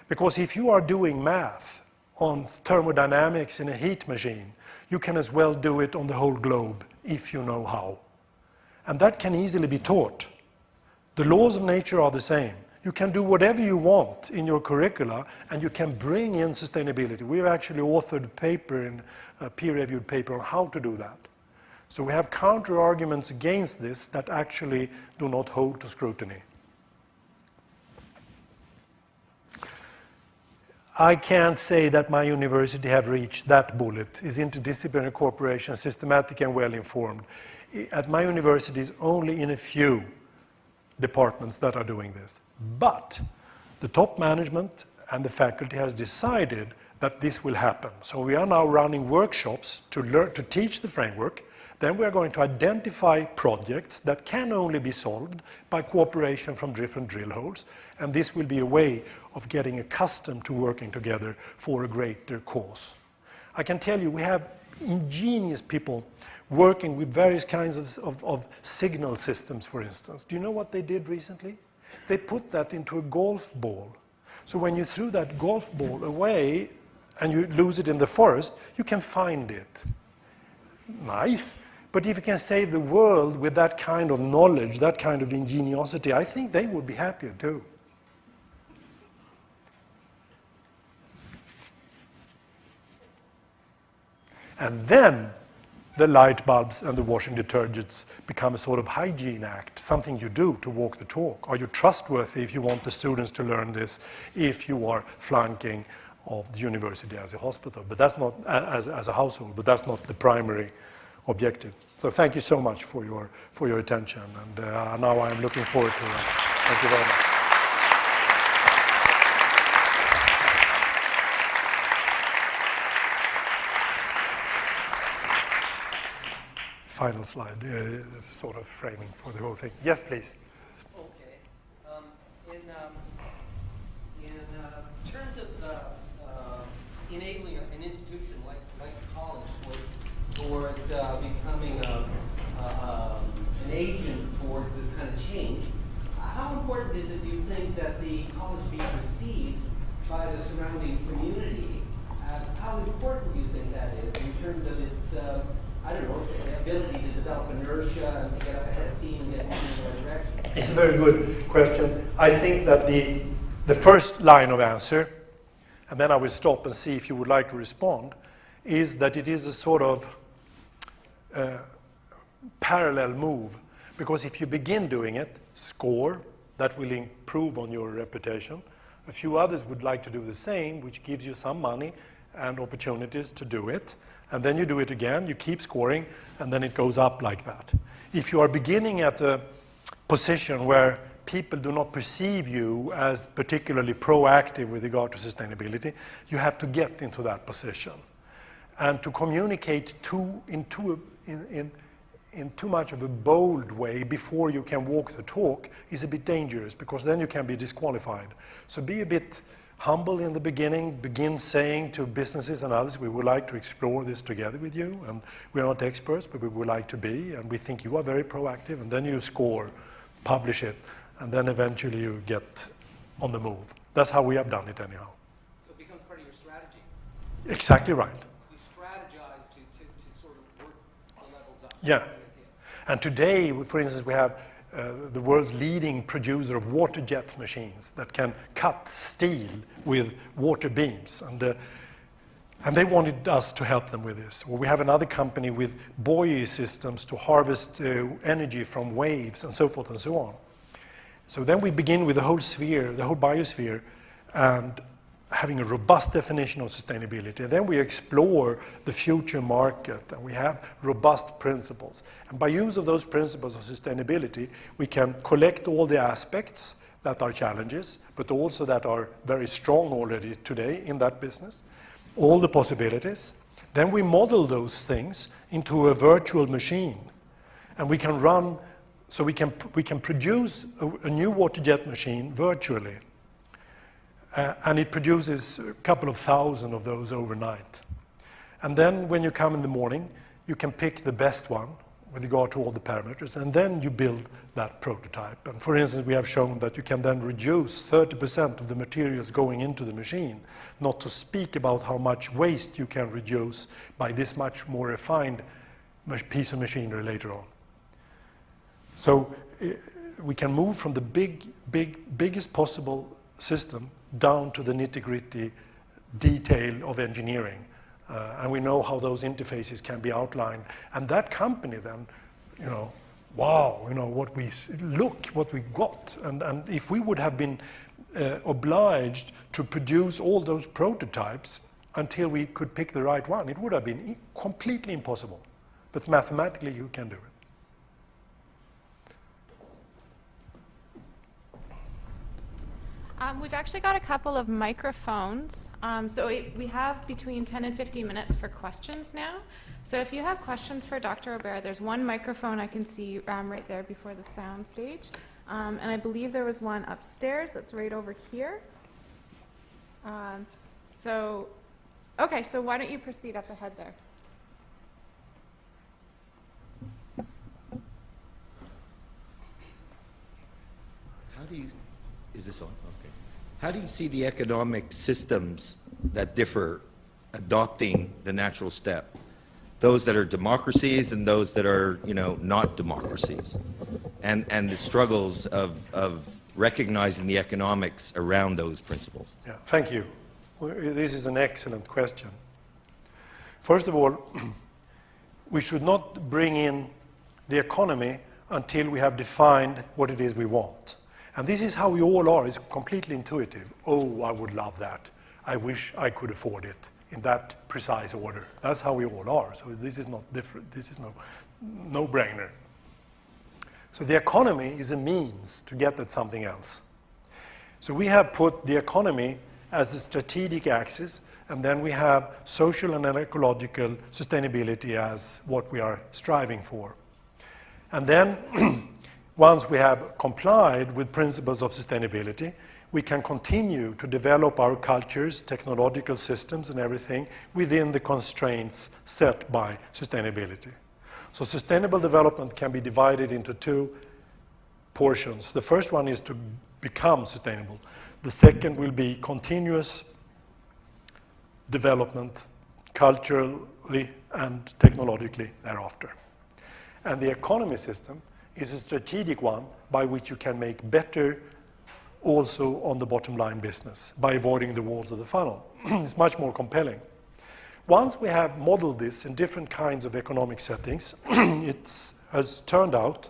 Because if you are doing math on thermodynamics in a heat machine, you can as well do it on the whole globe if you know how. And that can easily be taught. The laws of nature are the same. You can do whatever you want in your curricula, and you can bring in sustainability. We've actually authored a paper, a peer-reviewed paper on how to do that. So we have counter-arguments against this that actually do not hold to scrutiny. I can't say that my university have reached that bullet. Is interdisciplinary cooperation systematic and well-informed? At my university, it's only in a few departments that are doing this. But the top management and the faculty has decided that this will happen. So we are now running workshops to teach the framework. Then we are going to identify projects that can only be solved by cooperation from different drill holes. And this will be a way of getting accustomed to working together for a greater cause. I can tell you, we have ingenious people working with various kinds of signal systems, for instance. Do you know what they did recently? They put that into a golf ball. So when you threw that golf ball away and you lose it in the forest, you can find it. Nice. But if you can save the world with that kind of knowledge, that kind of ingenuity, I think they would be happier too. And then the light bulbs and the washing detergents become a sort of hygiene act, something you do to walk the talk. Are you trustworthy if you want the students to learn this, if you are flanking of the university as a hospital, but that's not, as a household, but that's not the primary objective. So thank you so much for your attention, and now I'm looking forward to that. Thank you very much. Final slide. This is sort of framing for the whole thing. Yes, please.
Okay. In terms of enabling an institution like college towards becoming an agent towards this kind of change, how important is it, do you think, that the college be perceived by the surrounding community? How important do you think that is in terms of its I don't know, its ability to develop inertia and to get up ahead of steam and get moving in the right direction?
It's a very good question. I think that the first line of answer, and then I will stop and see if you would like to respond, is that it is a sort of parallel move. Because if you begin doing it, score. That will improve on your reputation. A few others would like to do the same, which gives you some money and opportunities to do it. And then you do it again, you keep scoring, and then it goes up like that. If you are beginning at a position where people do not perceive you as particularly proactive with regard to sustainability, you have to get into that position. And to communicate in too much of a bold way before you can walk the talk is a bit dangerous, because then you can be disqualified. So be a bit humble in the beginning, begin saying to businesses and others, we would like to explore this together with you, and we're not experts, but we would like to be, and we think you are very proactive, and then you score, publish it, and then eventually you get on the move. That's how we have done it anyhow.
So it becomes part of your strategy.
Exactly right.
You strategize to sort of work the levels up.
Yeah. And today, for instance, we have the world's leading producer of water jet machines that can cut steel with water beams. And they wanted us to help them with this. Or we have another company with buoy systems to harvest energy from waves and so forth and so on. So then we begin with the whole sphere, the whole biosphere, and having a robust definition of sustainability. And then we explore the future market, and we have robust principles. And by use of those principles of sustainability, we can collect all the aspects that are challenges, but also that are very strong already today in that business, all the possibilities. Then we model those things into a virtual machine, and we can run, so we can produce a new water jet machine virtually. And it produces a couple of thousand of those overnight. And then when you come in the morning, you can pick the best one with regard to all the parameters, and then you build that prototype. And for instance, we have shown that you can then reduce 30% of the materials going into the machine, not to speak about how much waste you can reduce by this much more refined piece of machinery later on. So we can move from the biggest possible system down to the nitty-gritty detail of engineering. And we know how those interfaces can be outlined. And that company then, wow, what we got. And if we would have been obliged to produce all those prototypes until we could pick the right one, it would have been completely impossible. But mathematically, you can do it.
We've actually got a couple of microphones. We have between 10 and 15 minutes for questions now. So if you have questions for Dr. Robèrt, there's one microphone I can see right there before the sound stage. And I believe there was one upstairs that's right over here. So why don't you proceed up ahead there?
Is this on? Okay. How do you see the economic systems that differ adopting the natural step? Those that are democracies and those that are, not democracies, and the struggles of recognizing the economics around those principles.
Yeah, thank you. This is an excellent question. First of all, we should not bring in the economy until we have defined what it is we want. And this is how we all are. It's completely intuitive. Oh, I would love that. I wish I could afford it in that precise order. That's how we all are. So this is not different. This is no brainer. So the economy is a means to get at something else. So we have put the economy as a strategic axis, and then we have social and ecological sustainability as what we are striving for. And then once we have complied with principles of sustainability, we can continue to develop our cultures, technological systems, and everything within the constraints set by sustainability. So sustainable development can be divided into two portions. The first one is to become sustainable. The second will be continuous development, culturally and technologically thereafter. And the economy system is a strategic one by which you can make better also on the bottom line business by avoiding the walls of the funnel. It's much more compelling. Once we have modeled this in different kinds of economic settings, it has turned out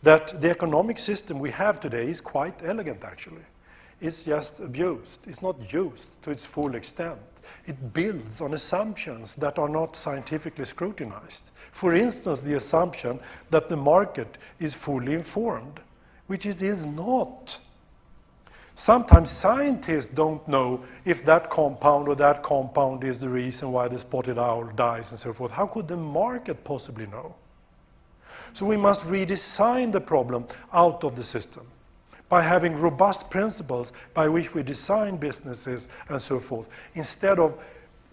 that the economic system we have today is quite elegant, actually. It's just abused. It's not used to its full extent. It builds on assumptions that are not scientifically scrutinized. For instance, the assumption that the market is fully informed, which it is not. Sometimes scientists don't know if that compound or that compound is the reason why the spotted owl dies and so forth. How could the market possibly know? So we must redesign the problem out of the system by having robust principles by which we design businesses and so forth, instead of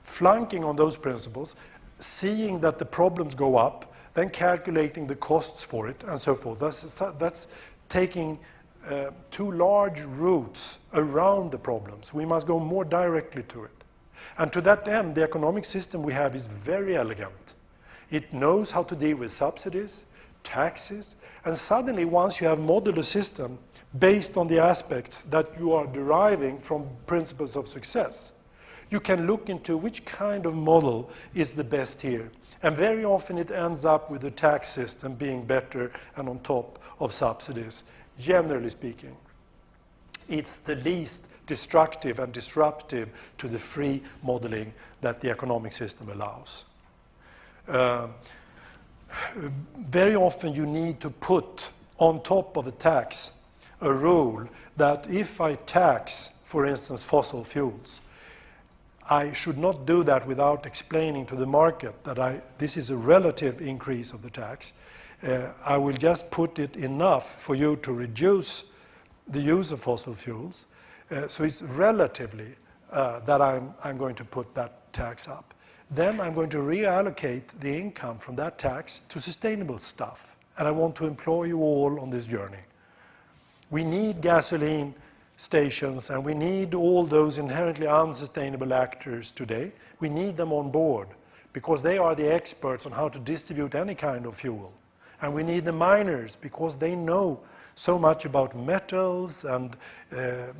flunking on those principles, seeing that the problems go up, then calculating the costs for it and so forth. That's taking too large routes around the problems. We must go more directly to it. And to that end, the economic system we have is very elegant. It knows how to deal with subsidies, taxes, and suddenly once you have modeled a system based on the aspects that you are deriving from principles of success, you can look into which kind of model is the best here. And very often it ends up with the tax system being better and on top of subsidies, generally speaking. It's the least destructive and disruptive to the free modeling that the economic system allows. Very often you need to put on top of a tax a rule that if I tax, for instance, fossil fuels, I should not do that without explaining to the market that this is a relative increase of the tax. I will just put it enough for you to reduce the use of fossil fuels. So it's relatively that I'm going to put that tax up. Then I'm going to reallocate the income from that tax to sustainable stuff. And I want to employ you all on this journey. We need gasoline stations and we need all those inherently unsustainable actors today. We need them on board because they are the experts on how to distribute any kind of fuel. And we need the miners because they know so much about metals and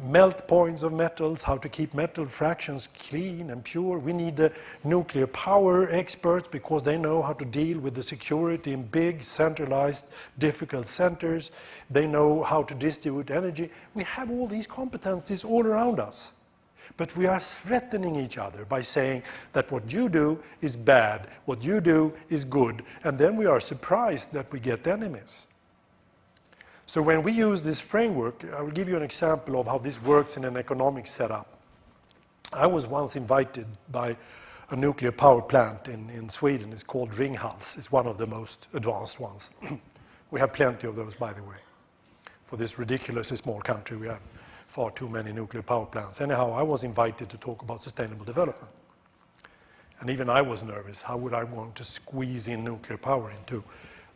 melt points of metals, how to keep metal fractions clean and pure. We need the nuclear power experts because they know how to deal with the security in big, centralized, difficult centers. They know how to distribute energy. We have all these competencies all around us. But we are threatening each other by saying that what you do is bad, what you do is good, and then we are surprised that we get enemies. So when we use this framework, I will give you an example of how this works in an economic setup. I was once invited by a nuclear power plant in Sweden. It's called Ringhals. It's one of the most advanced ones. We have plenty of those, by the way. For this ridiculously small country, we have far too many nuclear power plants. Anyhow, I was invited to talk about sustainable development. And even I was nervous. How would I want to squeeze in nuclear power into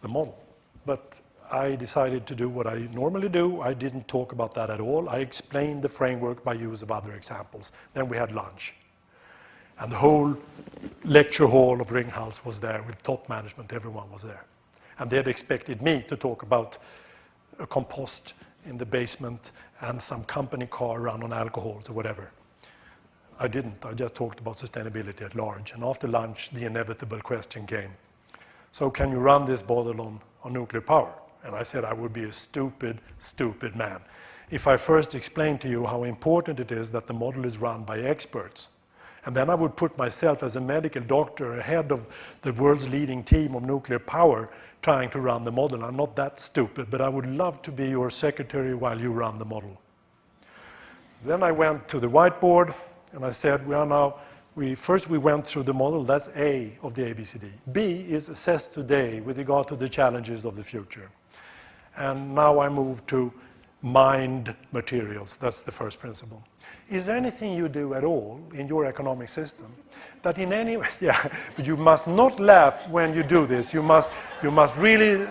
the model? But I decided to do what I normally do. I didn't talk about that at all. I explained the framework by use of other examples. Then we had lunch. And the whole lecture hall of Ringhals was there with top management. Everyone was there. And they had expected me to talk about a compost in the basement and some company car run on alcohols or whatever. I didn't. I just talked about sustainability at large. And after lunch, the inevitable question came. So can you run this bottle on nuclear power? And I said I would be a stupid, stupid man if I first explained to you how important it is that the model is run by experts. And then I would put myself as a medical doctor ahead of the world's leading team of nuclear power trying to run the model. I'm not that stupid, but I would love to be your secretary while you run the model. Then I went to the whiteboard and I said, first we went through the model, that's A of the ABCD. B is assessed today with regard to the challenges of the future. And now I move to mined materials, that's the first principle. Is there anything you do at all in your economic system that in any way, but you must not laugh when you do this, you must really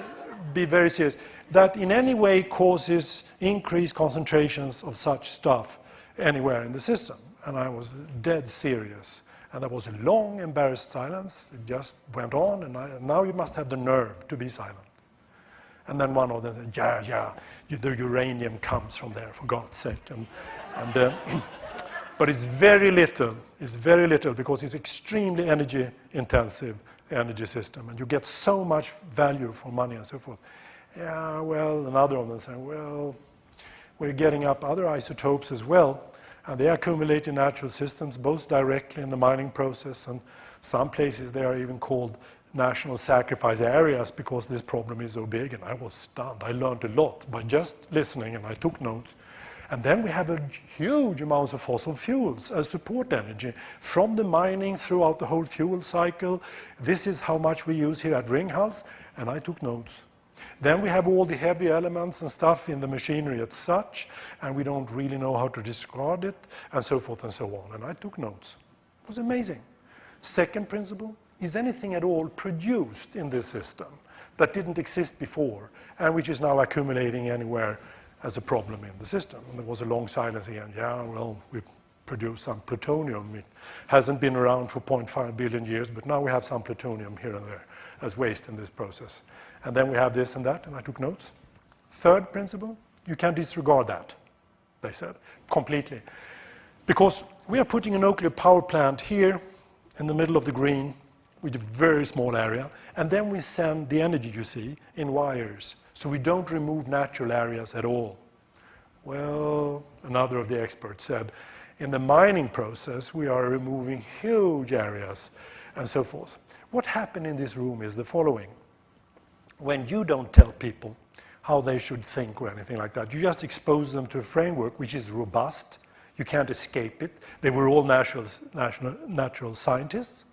be very serious, that in any way causes increased concentrations of such stuff anywhere in the system? And I was dead serious. And there was a long, embarrassed silence. It just went on, and now you must have the nerve to be silent. And then one of them said, the uranium comes from there, for God's sake. But it's very little because it's extremely energy-intensive energy system, and you get so much value for money and so forth. Yeah, well, another of them said, well, we're getting up other isotopes as well, and they accumulate in natural systems, both directly in the mining process, and some places they are even called national sacrifice areas because this problem is so big. And I was stunned. I learned a lot by just listening, and I took notes. And then we have a huge amounts of fossil fuels as support energy from the mining throughout the whole fuel cycle. This is how much we use here at Ringhals, and I took notes. Then we have all the heavy elements and stuff in the machinery as such, and we don't really know how to discard it, and so forth and so on. And I took notes. It was amazing. Second principle, is anything at all produced in this system that didn't exist before, and which is now accumulating anywhere as a problem in the system? And there was a long silence again. Yeah, well, we produce some plutonium. It hasn't been around for 0.5 billion years, but now we have some plutonium here and there as waste in this process. And then we have this and that, and I took notes. Third principle, you can disregard that, they said, completely. Because we are putting a nuclear power plant here in the middle of the green with a very small area, and then we send the energy, you see, in wires. So we don't remove natural areas at all. Well, another of the experts said, in the mining process, we are removing huge areas and so forth. What happened in this room is the following. When you don't tell people how they should think or anything like that, you just expose them to a framework which is robust. You can't escape it. They were all natural scientists.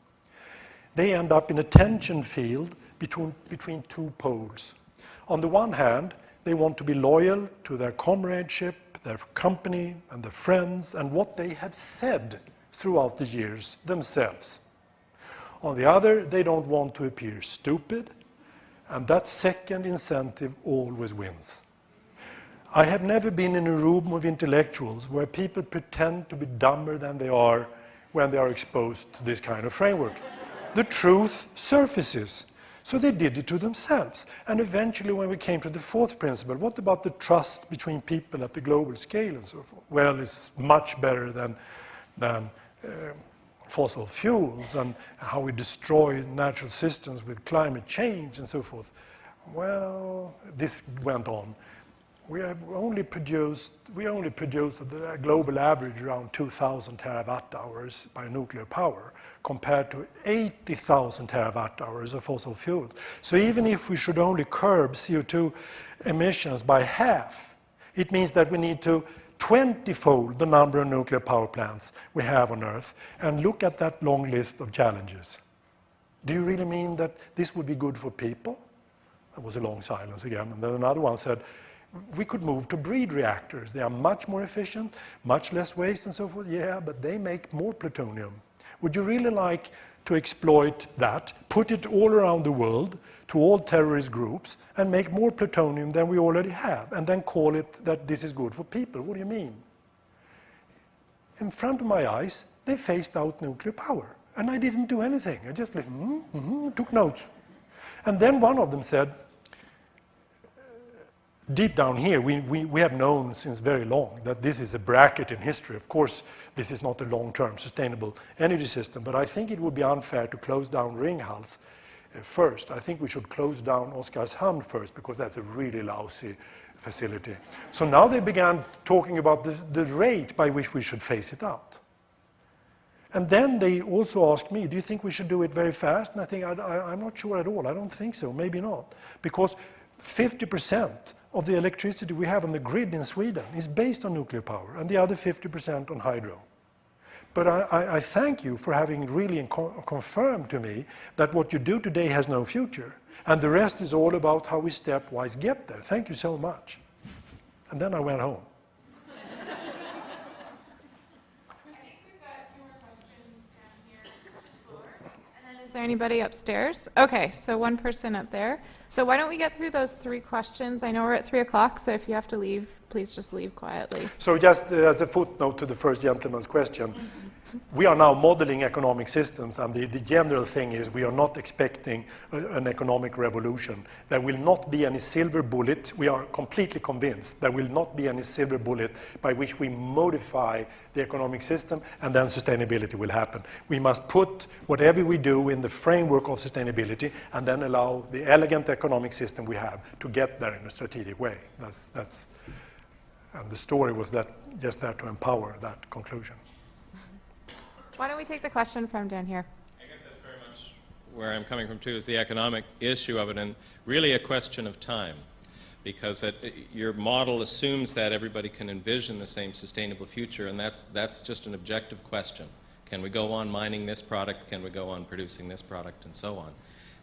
They end up in a tension field between two poles. On the one hand, they want to be loyal to their comradeship, their company, and their friends, and what they have said throughout the years themselves. On the other, they don't want to appear stupid, and that second incentive always wins. I have never been in a room of intellectuals where people pretend to be dumber than they are when they are exposed to this kind of framework. The truth surfaces. So they did it to themselves. And eventually, when we came to the fourth principle, what about the trust between people at the global scale and so forth? Well, it's much better than fossil fuels and how we destroy natural systems with climate change and so forth. Well, this went on. We only produced at the global average around 2,000 terawatt hours by nuclear power, compared to 80,000 terawatt hours of fossil fuels. So even if we should only curb CO2 emissions by half, it means that we need to 20-fold the number of nuclear power plants we have on Earth, and look at that long list of challenges. Do you really mean that this would be good for people? There was a long silence again, and then another one said, we could move to breed reactors. They are much more efficient, much less waste and so forth. Yeah, but they make more plutonium. Would you really like to exploit that, put it all around the world to all terrorist groups, and make more plutonium than we already have, and then call it that this is good for people? What do you mean? In front of my eyes, they phased out nuclear power, and I didn't do anything. I just listened, took notes. And then one of them said, deep down here, we have known since very long that this is a bracket in history. Of course, this is not a long-term sustainable energy system, but I think it would be unfair to close down Ringhals first. I think we should close down Oskarshamn first, because that's a really lousy facility. So now they began talking about the rate by which we should phase it out. And then they also asked me, do you think we should do it very fast? And I think, I'm not sure at all. I don't think so, maybe not. Because 50% of the electricity we have on the grid in Sweden is based on nuclear power, and the other 50% on hydro. But I thank you for having really confirmed to me that what you do today has no future, and the rest is all about how we stepwise get there. Thank you so much. And then I went home.
Is there anybody upstairs? Okay, so one person up there. So why don't we get through those 3 questions? I know we're at 3 o'clock, so if you have to leave, please just leave quietly.
So just as a footnote to the first gentleman's question, we are now modeling economic systems, and the general thing is we are not expecting an economic revolution. There will not be any silver bullet. We are completely convinced there will not be any silver bullet by which we modify the economic system, and then sustainability will happen. We must put whatever we do in the framework of sustainability, and then allow the elegant economic system we have to get there in a strategic way. And the story was that just there to empower that conclusion.
Why don't we take the question from down here?
I guess that's very much where I'm coming from too, is the economic issue of it, and really a question of time. Because your model assumes that everybody can envision the same sustainable future, and that's just an objective question. Can we go on mining this product? Can we go on producing this product? And so on.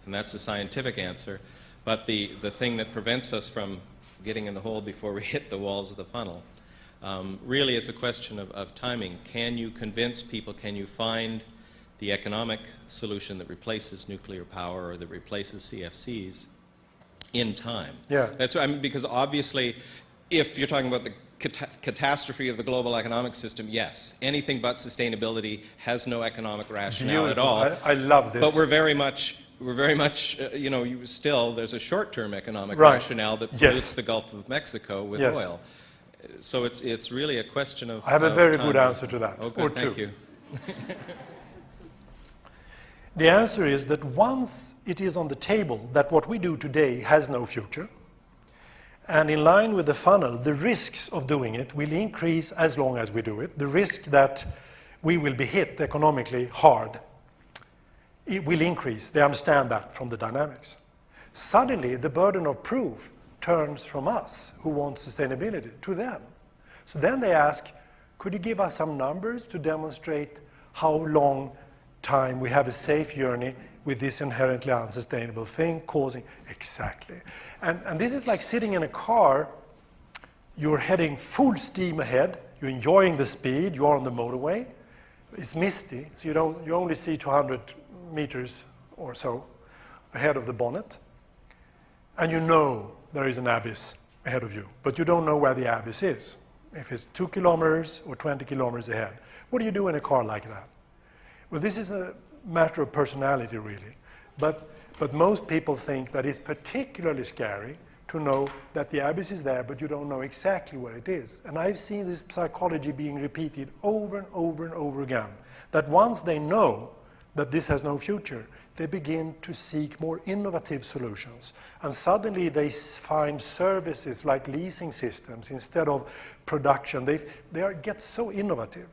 And that's a scientific answer. But the thing that prevents us from getting in the hole before we hit the walls of the funnel really is a question of timing. Can you convince people, can you find the economic solution that replaces nuclear power or that replaces CFCs in time?
Yeah.
That's what I mean, because obviously, if you're talking about the catastrophe of the global economic system, yes, anything but sustainability has no economic rationale at all.
I love this.
But we're very much, you know, there's a short-term economic rationale that pollutes the Gulf of Mexico with oil. So it's really a question of.
I have a very
time.
good answer to that.
Oh, good, thank you.
The answer is that once it is on the table that what we do today has no future, and in line with the funnel, the risks of doing it will increase as long as we do it. The risk that we will be hit economically hard, it will increase. They understand that from the dynamics. Suddenly, the burden of proof turns from us, who want sustainability, to them. So then they ask, could you give us some numbers to demonstrate how long time we have a safe journey with this inherently unsustainable thing causing exactly. And this is like sitting in a car, you're heading full steam ahead, you're enjoying the speed, you're on the motorway, it's misty, so you only see 200 meters or so ahead of the bonnet, and you know there is an abyss ahead of you, but you don't know where the abyss is, if it's 2 kilometers or 20 kilometers ahead. What do you do in a car like that? Well, this is a matter of personality, really. But most people think that it's particularly scary to know that the abyss is there, but you don't know exactly where it is. And I've seen this psychology being repeated over and over and over again, that once they know that this has no future, they begin to seek more innovative solutions. And suddenly they find services like leasing systems instead of production. They get so innovative.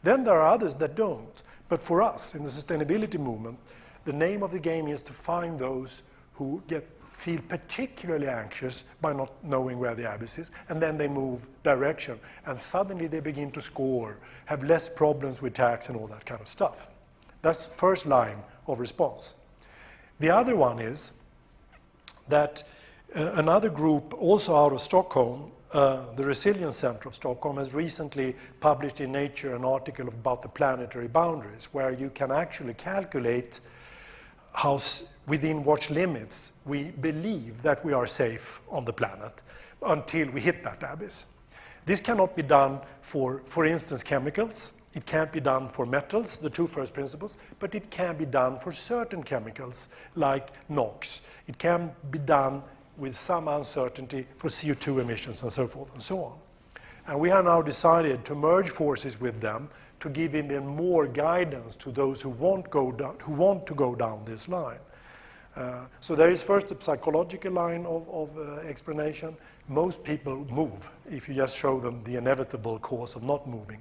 Then there are others that don't. But for us, in the sustainability movement, the name of the game is to find those who feel particularly anxious by not knowing where the abyss is, and then they move direction. And suddenly they begin to score, have less problems with tax and all that kind of stuff. That's the first line of response. The other one is that another group, also out of Stockholm, the Resilience Center of Stockholm, has recently published in Nature an article about the planetary boundaries, where you can actually calculate how, within what limits we believe that we are safe on the planet until we hit that abyss. This cannot be done for instance, chemicals. It can't be done for metals, the two first principles, but it can be done for certain chemicals like NOx. It can be done with some uncertainty for CO2 emissions and so forth and so on. And we have now decided to merge forces with them to give even more guidance to those who want to go down this line. So there is first a psychological line of explanation. Most people move if you just show them the inevitable cause of not moving,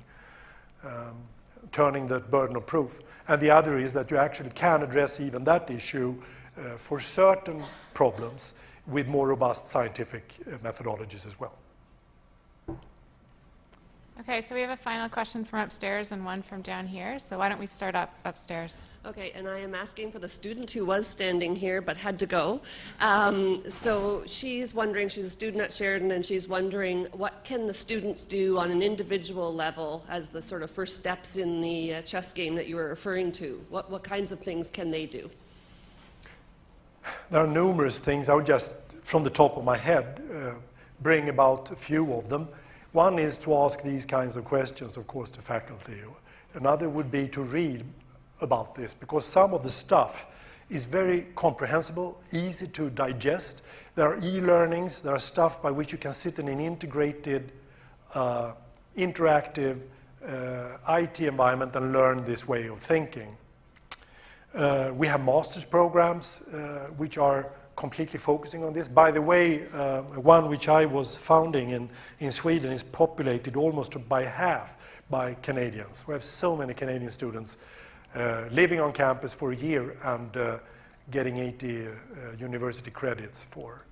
turning the burden of proof. And the other is that you actually can address even that issue for certain problems with more robust scientific methodologies as well.
Okay, so we have a final question from upstairs and one from down here. So why don't we start upstairs?
Okay, and I am asking for the student who was standing here but had to go. So she's wondering, she's a student at Sheridan, and she's wondering what can the students do on an individual level as the sort of first steps in the chess game that you were referring to? What kinds of things can they do?
There are numerous things. I would just, from the top of my head, bring about a few of them. One is to ask these kinds of questions, of course, to faculty. Another would be to read about this, because some of the stuff is very comprehensible, easy to digest. There are e-learnings, there are stuff by which you can sit in an integrated, interactive IT environment and learn this way of thinking. We have master's programs which are completely focusing on this. By the way, one which I was founding in Sweden is populated almost by half by Canadians. We have so many Canadian students living on campus for a year and getting 80 university credits for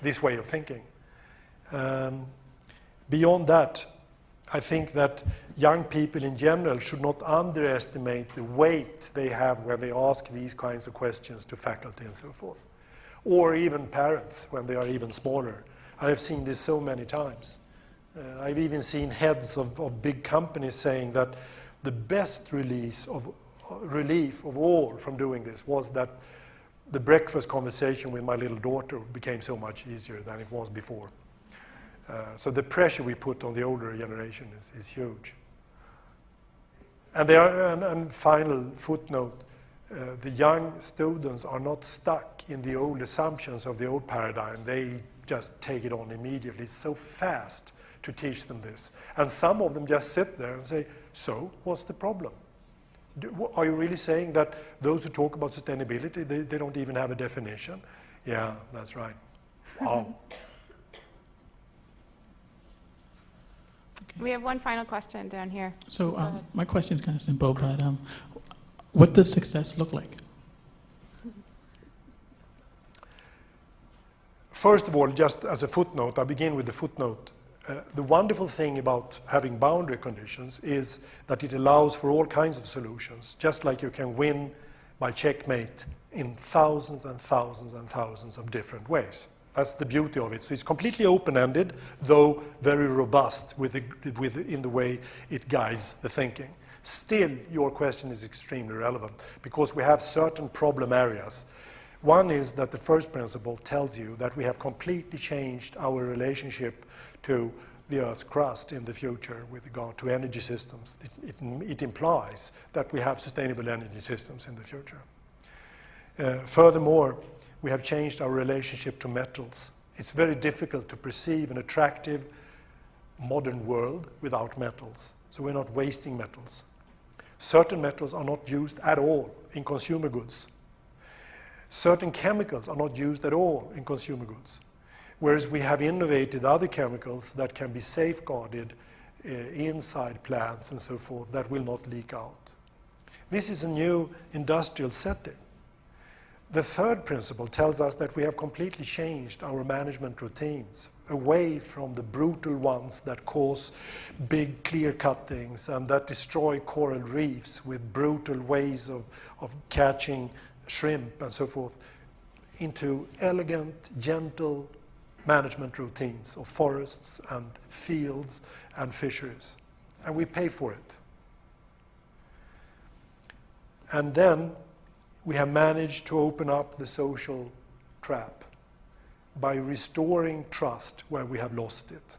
this way of thinking. Beyond that, I think that young people in general should not underestimate the weight they have when they ask these kinds of questions to faculty and so forth, or even parents when they are even smaller. I have seen this so many times. I've even seen heads of big companies saying that the best relief of all from doing this was that the breakfast conversation with my little daughter became so much easier than it was before. So the pressure we put on the older generation is huge. And final footnote, the young students are not stuck in the old assumptions of the old paradigm. They just take it on immediately. It's so fast to teach them this. And some of them just sit there and say, so what's the problem? Are you really saying that those who talk about sustainability, they don't even have a definition? Yeah, that's right. Wow.
We have one final question down here.
So my question is kind of simple, but what does success look like?
First of all, just as a footnote, I begin with the footnote. The wonderful thing about having boundary conditions is that it allows for all kinds of solutions, just like you can win by checkmate in thousands and thousands and thousands of different ways. That's the beauty of it. So it's completely open-ended, though very robust in the way it guides the thinking. Still, your question is extremely relevant because we have certain problem areas. One is that the first principle tells you that we have completely changed our relationship to the Earth's crust in the future with regard to energy systems. It implies that we have sustainable energy systems in the future. Furthermore, we have changed our relationship to metals. It's very difficult to perceive an attractive modern world without metals. So we're not wasting metals. Certain metals are not used at all in consumer goods. Certain chemicals are not used at all in consumer goods. Whereas we have innovated other chemicals that can be safeguarded inside plants and so forth that will not leak out. This is a new industrial setting. The third principle tells us that we have completely changed our management routines away from the brutal ones that cause big clear cuttings and that destroy coral reefs with brutal ways of catching shrimp and so forth, into elegant, gentle management routines of forests and fields and fisheries. And we pay for it. And then we have managed to open up the social trap by restoring trust where we have lost it.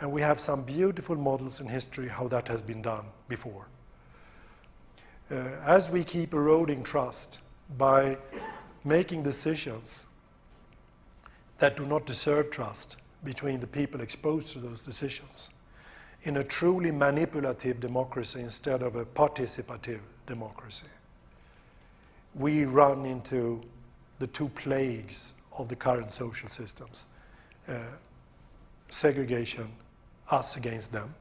And we have some beautiful models in history how that has been done before. As we keep eroding trust by making decisions that do not deserve trust between the people exposed to those decisions, in a truly manipulative democracy instead of a participative democracy, we run into the two plagues of the current social systems. Segregation, us against them,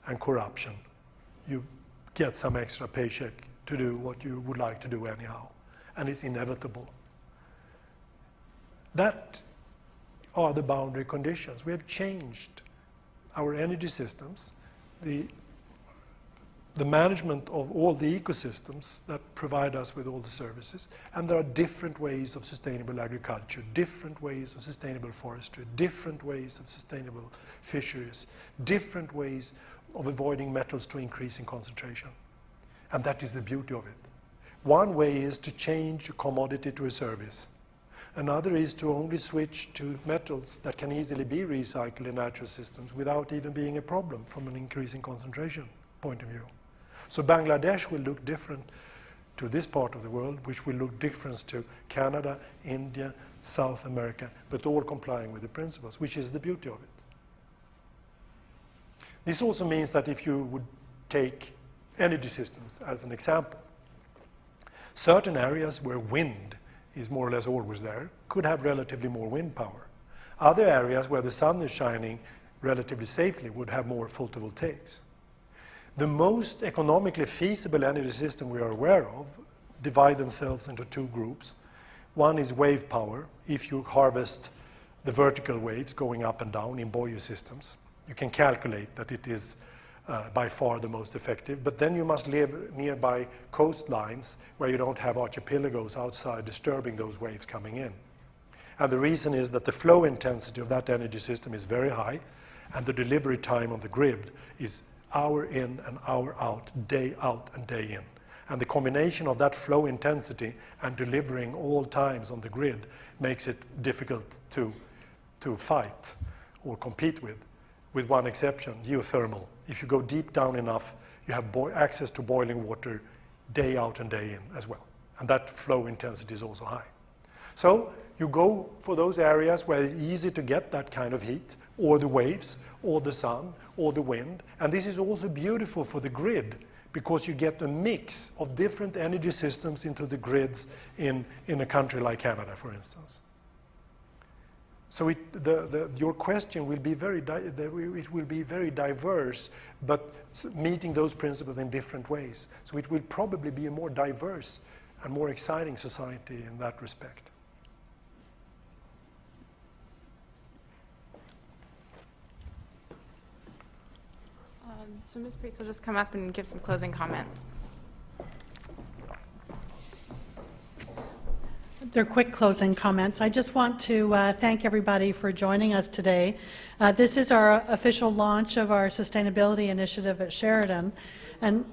and corruption. You get some extra paycheck to do what you would like to do anyhow, and it's inevitable. That are the boundary conditions. We have changed our energy systems, the management of all the ecosystems that provide us with all the services, and there are different ways of sustainable agriculture, different ways of sustainable forestry, different ways of sustainable fisheries, different ways of avoiding metals to increase in concentration. And that is the beauty of it. One way is to change a commodity to a service. Another is to only switch to metals that can easily be recycled in natural systems without even being a problem from an increasing concentration point of view. So Bangladesh will look different to this part of the world, which will look different to Canada, India, South America, but all complying with the principles, which is the beauty of it. This also means that if you would take energy systems as an example, certain areas where wind is more or less always there, could have relatively more wind power. Other areas where the sun is shining relatively safely would have more photovoltaics. The most economically feasible energy system we are aware of divide themselves into two groups. One is wave power. If you harvest the vertical waves going up and down in buoy systems, you can calculate that it is by far the most effective, but then you must live nearby coastlines where you don't have archipelagos outside disturbing those waves coming in. And the reason is that the flow intensity of that energy system is very high, and the delivery time on the grid is hour in and hour out and day in. And the combination of that flow intensity and delivering all times on the grid makes it difficult to fight or compete with one exception, geothermal. If you go deep down enough, you have access to boiling water day out and day in as well. And that flow intensity is also high. So you go for those areas where it's easy to get that kind of heat, or the waves, or the sun, or the wind. And this is also beautiful for the grid, because you get a mix of different energy systems into the grids in a country like Canada, for instance. So your question will be it will be very diverse, but meeting those principles in different ways. So it will probably be a more diverse and more exciting society in that respect.
So Ms. Priest will just come up and give some closing comments.
They're quick closing comments. I just want to thank everybody for joining us today. This is our official launch of our sustainability initiative at Sheridan. And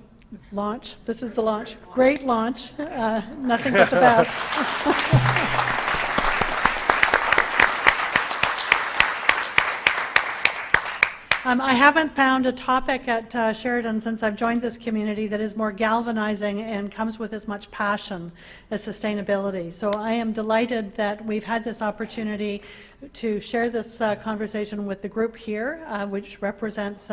this is the launch. Great launch. Nothing but the best. I haven't found a topic at Sheridan since I've joined this community that is more galvanizing and comes with as much passion as sustainability. So I am delighted that we've had this opportunity to share this conversation with the group here, which represents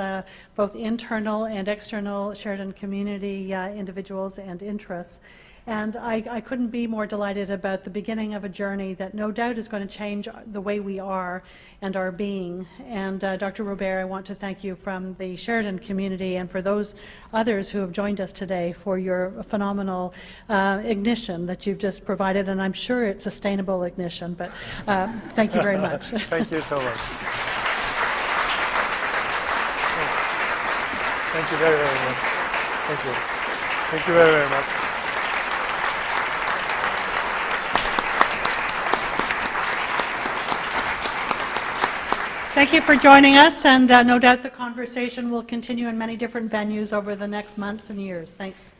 both internal and external Sheridan community individuals and interests. And I couldn't be more delighted about the beginning of a journey that no doubt is going to change the way we are and our being. And Dr. Robèrt, I want to thank you from the Sheridan community and for those others who have joined us today for your phenomenal ignition that you've just provided. And I'm sure it's sustainable ignition, but thank you very much.
Thank you so much. Thank you very, very much. Thank you. Thank you very, very much.
Thank you for joining us, and no doubt the conversation will continue in many different venues over the next months and years. Thanks.